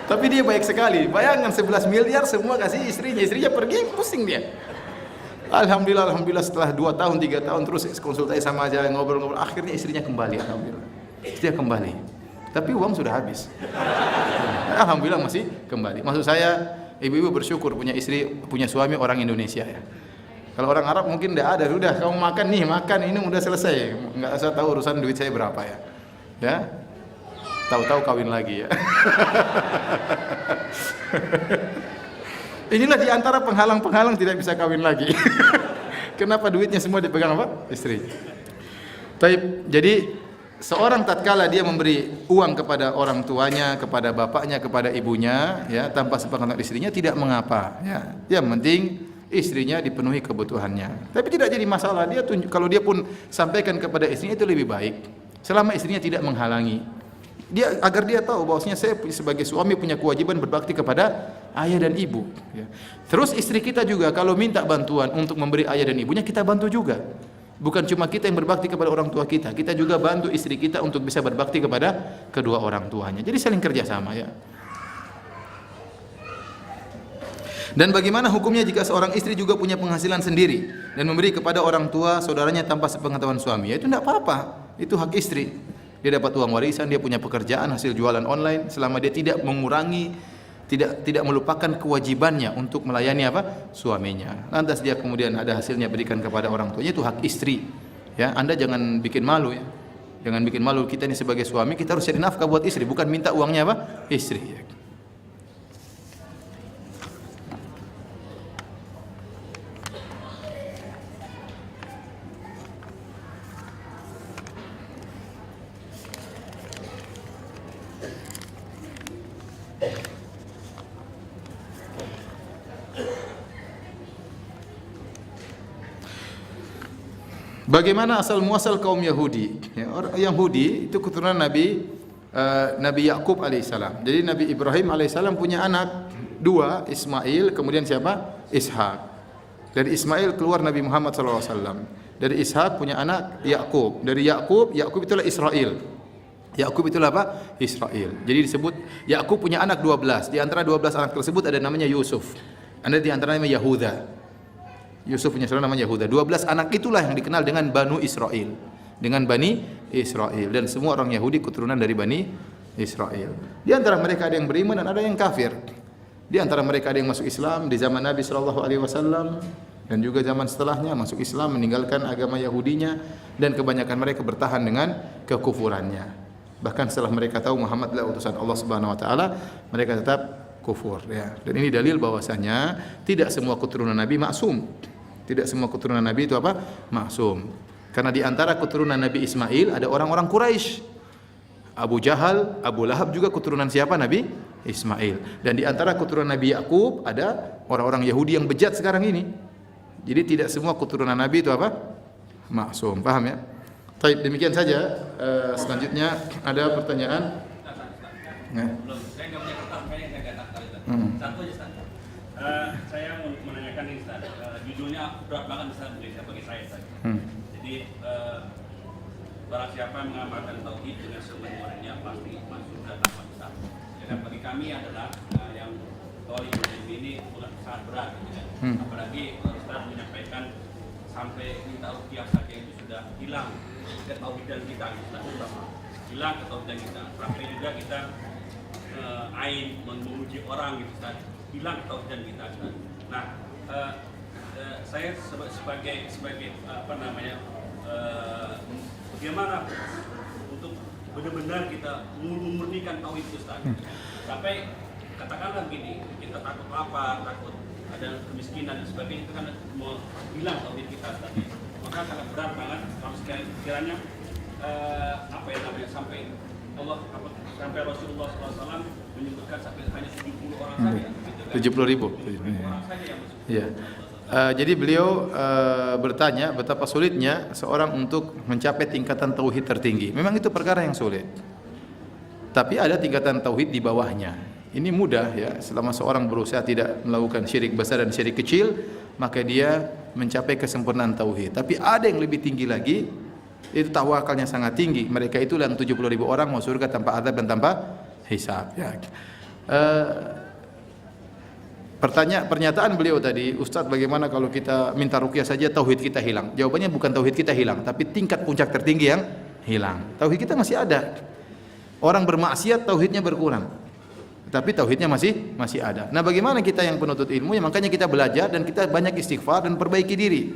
Tapi dia baik sekali. Bayangkan 11 miliar semua kasih istrinya. Istrinya pergi, pusing dia. Alhamdulillah setelah 2 tahun, 3 tahun terus konsultasi sama aja, ngobrol-ngobrol, akhirnya istrinya kembali. Alhamdulillah. Istrinya kembali. Tapi uang sudah habis. Alhamdulillah masih kembali. Maksud saya, ibu-ibu bersyukur punya istri, punya suami orang Indonesia ya. Kalau orang Arab mungkin tidak ada, udah kamu makan nih, makan ini udah selesai, nggak usah tahu urusan duit saya berapa ya, ya, tahu-tahu kawin lagi ya. Inilah diantara penghalang-penghalang tidak bisa kawin lagi. Kenapa duitnya semua dipegang apa? Istri. Jadi seorang tatkala dia memberi uang kepada orang tuanya, kepada bapaknya, kepada ibunya, ya tanpa sepengetahuan istrinya tidak mengapa, ya. Yang penting istrinya dipenuhi kebutuhannya. Tapi tidak jadi masalah. Kalau dia pun sampaikan kepada istrinya itu lebih baik. selama istrinya tidak menghalangi. Dia agar dia tahu bahwasanya saya sebagai suami punya kewajiban berbakti kepada ayah dan ibu. Ya. Terus istri kita juga kalau minta bantuan untuk memberi ayah dan ibunya, kita bantu juga. Bukan cuma kita yang berbakti kepada orang tua kita juga bantu istri kita untuk bisa berbakti kepada kedua orang tuanya. Jadi saling kerjasama ya. Dan bagaimana hukumnya jika seorang istri juga punya penghasilan sendiri dan memberi kepada orang tua saudaranya tanpa sepengetahuan suami? Ya, itu tidak apa-apa, itu hak istri. Dia dapat uang warisan, dia punya pekerjaan hasil jualan online, selama dia tidak mengurangi, tidak melupakan kewajibannya untuk melayani suaminya. Lantas dia kemudian ada hasilnya berikan kepada orang tuanya, itu hak istri. Ya, Anda jangan bikin malu ya. Jangan bikin malu, kita ini sebagai suami kita harus cari nafkah buat istri, bukan minta uangnya istri. Ya. Bagaimana asal muasal kaum Yahudi? Ya, orang Yahudi itu keturunan Nabi Yakub alaihissalam. Jadi Nabi Ibrahim alaihissalam punya anak dua, Ismail, kemudian siapa? Ishak. Dari Ismail keluar Nabi Muhammad sallallahu alaihi wasallam. Dari Ishak punya anak Yakub. Dari Yakub itulah Israel. Yakub itulah Israel. Jadi disebut Yakub punya anak 12. Di antara 12 anak tersebut ada namanya Yusuf. Ada di antara namanya Yahuda. Yusuf punya saudara namanya Yahuda. 12 anak itulah yang dikenal dengan Banu Israel. Dengan Bani Israel. Dan semua orang Yahudi keturunan dari Bani Israel. Di antara mereka ada yang beriman dan ada yang kafir. Di antara mereka ada yang masuk Islam di zaman Nabi SAW. Dan juga zaman setelahnya masuk Islam, meninggalkan agama Yahudinya. Dan kebanyakan mereka bertahan dengan kekufurannya. Bahkan setelah mereka tahu Muhammad adalah utusan Allah Subhanahu Wa Taala, mereka tetap kufur. Ya. Dan ini dalil bahwasanya tidak semua keturunan Nabi maksum. Tidak semua keturunan Nabi itu maksum. Karena di antara keturunan Nabi Ismail ada orang-orang Quraisy. Abu Jahal, Abu Lahab juga keturunan siapa? Nabi Ismail. Dan di antara keturunan Nabi Yakub ada orang-orang Yahudi yang bejat sekarang ini. Jadi tidak semua keturunan Nabi itu maksum. Paham ya? Baik, demikian saja. Selanjutnya ada pertanyaan? Saya nggak punya pertanyaan, saya nggak tahu. Satu aja, Ustaz. Saya mau menanyakan ini, Ustaz. Judulnya berat banget, Ustaz, bagi saya, Ustaz. Jadi barang siapa yang mengamalkan tauhid dengan sebenarnya pasti masuk ke tanpa Ustaz. Dan bagi kami adalah yang tauhid ini sangat berat, gitu kan. Apalagi Ustaz menyampaikan sampai minta rupiah saja itu sudah hilang ketauhidan kita, Ustaz. Hilang ketauhidan kita. Sampai juga kita ain memuji orang gitu, Ustaz. Hilang ketauhidan kita, Ustaz. Nah, saya sebagai bagaimana untuk benar-benar kita memurnikan tauhid itu, Ustaz. Sampai katakanlah begini, kita takut apa, takut ada kemiskinan dan sebagainya, itu kan mau hilang tauhid kita, Ustaz. Maka sangat berat banget kalau sekiranya sampai Allah sampai Rasulullah SAW menyebutkan sampai hanya 70 orang saja, gitu kan? 70.000. Orang saja yang masuk. Ya. Jadi beliau bertanya betapa sulitnya seorang untuk mencapai tingkatan tauhid tertinggi. Memang itu perkara yang sulit. Tapi ada tingkatan tauhid di bawahnya. Ini mudah ya, selama seorang berusaha tidak melakukan syirik besar dan syirik kecil, maka dia mencapai kesempurnaan tauhid. Tapi ada yang lebih tinggi lagi, itu tawakalnya sangat tinggi. Mereka itulah yang 70.000 orang masuk surga tanpa azab dan tanpa hisab. Ya. Pernyataan beliau tadi, Ustadz, bagaimana kalau kita minta ruqyah saja tauhid kita hilang? Jawabannya bukan tauhid kita hilang, tapi tingkat puncak tertinggi yang hilang. Tauhid kita masih ada. Orang bermaksiat tauhidnya berkurang, tapi tauhidnya masih ada. Nah, bagaimana kita yang penuntut ilmu? Ya, makanya kita belajar dan kita banyak istighfar dan perbaiki diri.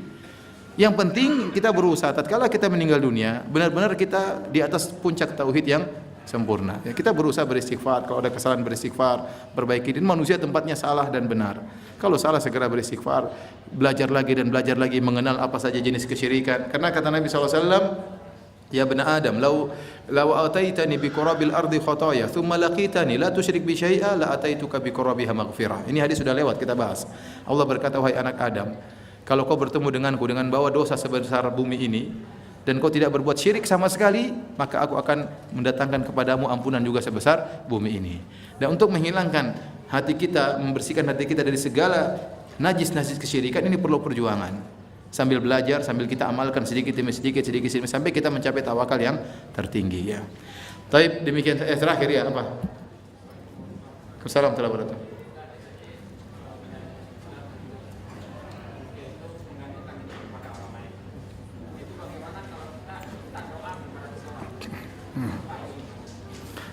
Yang penting kita berusaha tatkala kita meninggal dunia, benar-benar kita di atas puncak tauhid yang sempurna. Ya, kita berusaha beristighfar, kalau ada kesalahan beristighfar, perbaiki diri. Manusia tempatnya salah dan benar. Kalau salah segera beristighfar, belajar lagi dan belajar lagi mengenal apa saja jenis kesyirikan. Karena kata Nabi SAW, ya bani Adam, law ataitani bi qurabil ardi khataya, thumma laqitani la tusyrik bi syai'a la ataituka bi qurabiha maghfirah. Ini hadis sudah lewat kita bahas. Allah berkata, wahai anak Adam, kalau kau bertemu denganku dengan bawa dosa sebesar bumi ini, dan kau tidak berbuat syirik sama sekali, maka aku akan mendatangkan kepadamu ampunan juga sebesar bumi ini. Dan untuk menghilangkan hati kita, membersihkan hati kita dari segala najis-najis kesyirikan, ini perlu perjuangan. Sambil belajar, sambil kita amalkan sedikit demi sedikit sampai kita mencapai tawakal yang tertinggi ya. Taib, demikian terakhir ya apa? Assalamualaikum warahmatullahi wabarakatuh.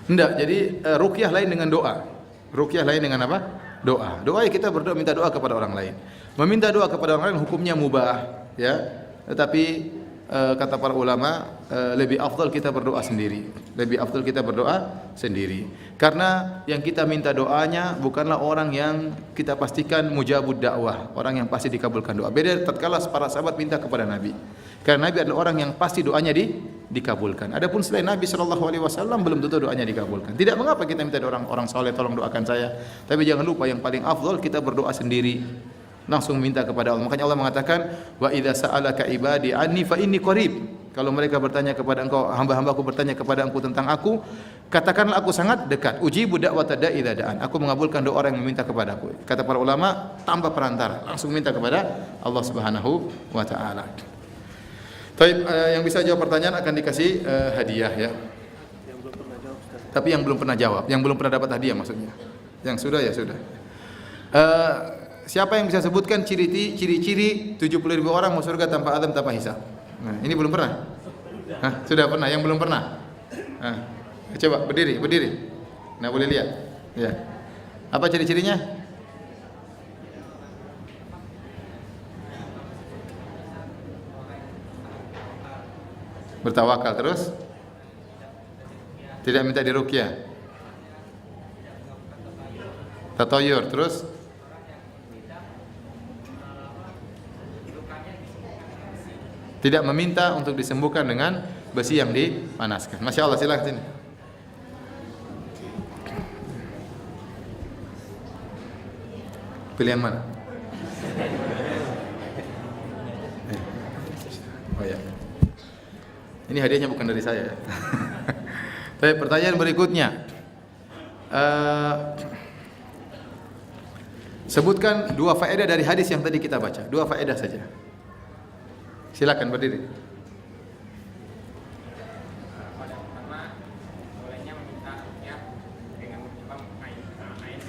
Enggak, jadi ruqyah lain dengan doa. Ruqyah lain dengan apa? Doa. Doa ya kita berdoa, minta doa kepada orang lain. Meminta doa kepada orang lain hukumnya mubah, ya. Tetapi kata para ulama lebih afdal kita berdoa sendiri. Lebih afdal kita berdoa sendiri. Karena yang kita minta doanya bukanlah orang yang kita pastikan mujabud dakwah, orang yang pasti dikabulkan doa. Beda tatkala para sahabat minta kepada Nabi. Karena Nabi adalah orang yang pasti doanya dikabulkan. Adapun selain Nabi SAW belum tentu doanya dikabulkan. Tidak mengapa kita minta orang saleh tolong doakan saya. Tapi jangan lupa yang paling afdal kita berdoa sendiri. Langsung minta kepada Allah. Makanya Allah mengatakan, wa idza sa'alaka ibadi anni fa inni qarib. Kalau mereka bertanya kepada engkau, hamba-hambaku bertanya kepada engkau tentang aku, katakanlah aku sangat dekat. Ujibu da'wata da'i idza da'an. Aku mengabulkan doa orang yang meminta kepadaku. Kata para ulama, tanpa perantara, langsung minta kepada Allah Subhanahu wa taala. Baik, yang bisa jawab pertanyaan akan dikasih hadiah ya. Yang belum pernah jawab, Ustaz. Tapi yang belum pernah jawab, yang belum pernah dapat hadiah maksudnya. Yang sudah ya sudah. Siapa yang bisa sebutkan ciri-ciri 70.000 orang masuk surga tanpa azab tanpa hisab? Nah, ini belum pernah. Hah, sudah pernah, yang belum pernah. Nah, coba berdiri. Nah, boleh lihat. Ya. Apa ciri-cirinya? Bertawakal terus. Tidak minta diruqyah. Tatayur terus. Tidak meminta untuk disembuhkan dengan besi yang dipanaskan. Masya Allah, silakan sini. Pilih yang mana? Oh ya. Ini hadiahnya bukan dari saya. Baik, pertanyaan berikutnya. Sebutkan 2 faedah dari hadis yang tadi kita baca. 2 faedah saja. Silakan berdiri. Pada pertama, bolehnya meminta ruqyah dengan menyumbang air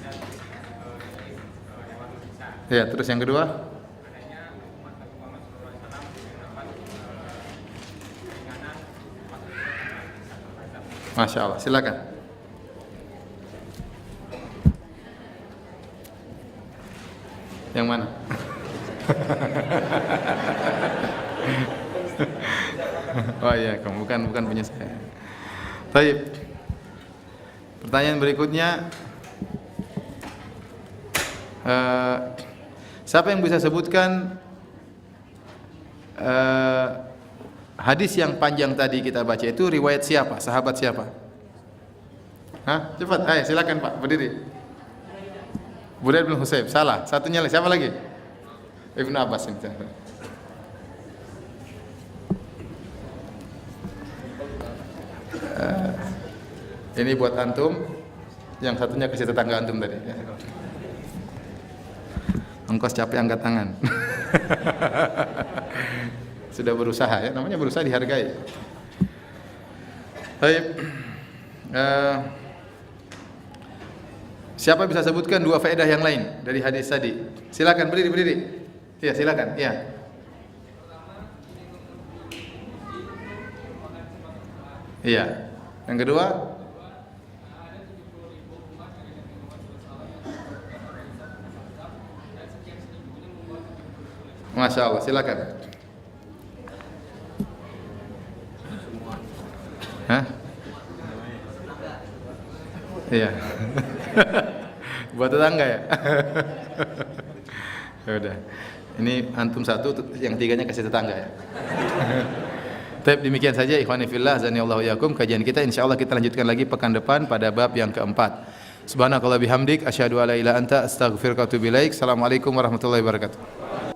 dan hewan berbisa. Ya, terus yang kedua? Adanya umat Nabi Muhammad SAW yang dapat keringanan Masya Allah, silakan. Yang mana? Oh iya, kamu bukan punya saya. Baik. Pertanyaan berikutnya, siapa yang bisa sebutkan hadis yang panjang tadi kita baca itu riwayat siapa? Sahabat siapa? Hah? Cepat, ayo silakan Pak, berdiri. Buraid bin Husayb, salah. Satunya lagi, siapa lagi? Ibnu Abbas ini. Ini buat antum, yang satunya kasih tetangga antum tadi. Ongkos capek angkat tangan. Sudah berusaha ya, namanya berusaha dihargai. Baik. Siapa bisa sebutkan 2 faedah yang lain dari hadis tadi? Silakan berdiri. Iya, silakan. Iya. Iya. Yang kedua? Masya Allah, silakan. Hah? Iya. Buat tetangga ya? Ya udah. Ini antum satu, yang tiganya kasih tetangga ya. Baik, demikian saja ikhwani fillah azanillahu yakum kajian kita, insyaallah kita lanjutkan lagi pekan depan pada bab yang keempat. Subhanakallah bihamdik asyhadu alla ilaha illa anta astaghfiruka wa atubu ilaik. Assalamualaikum warahmatullahi wabarakatuh.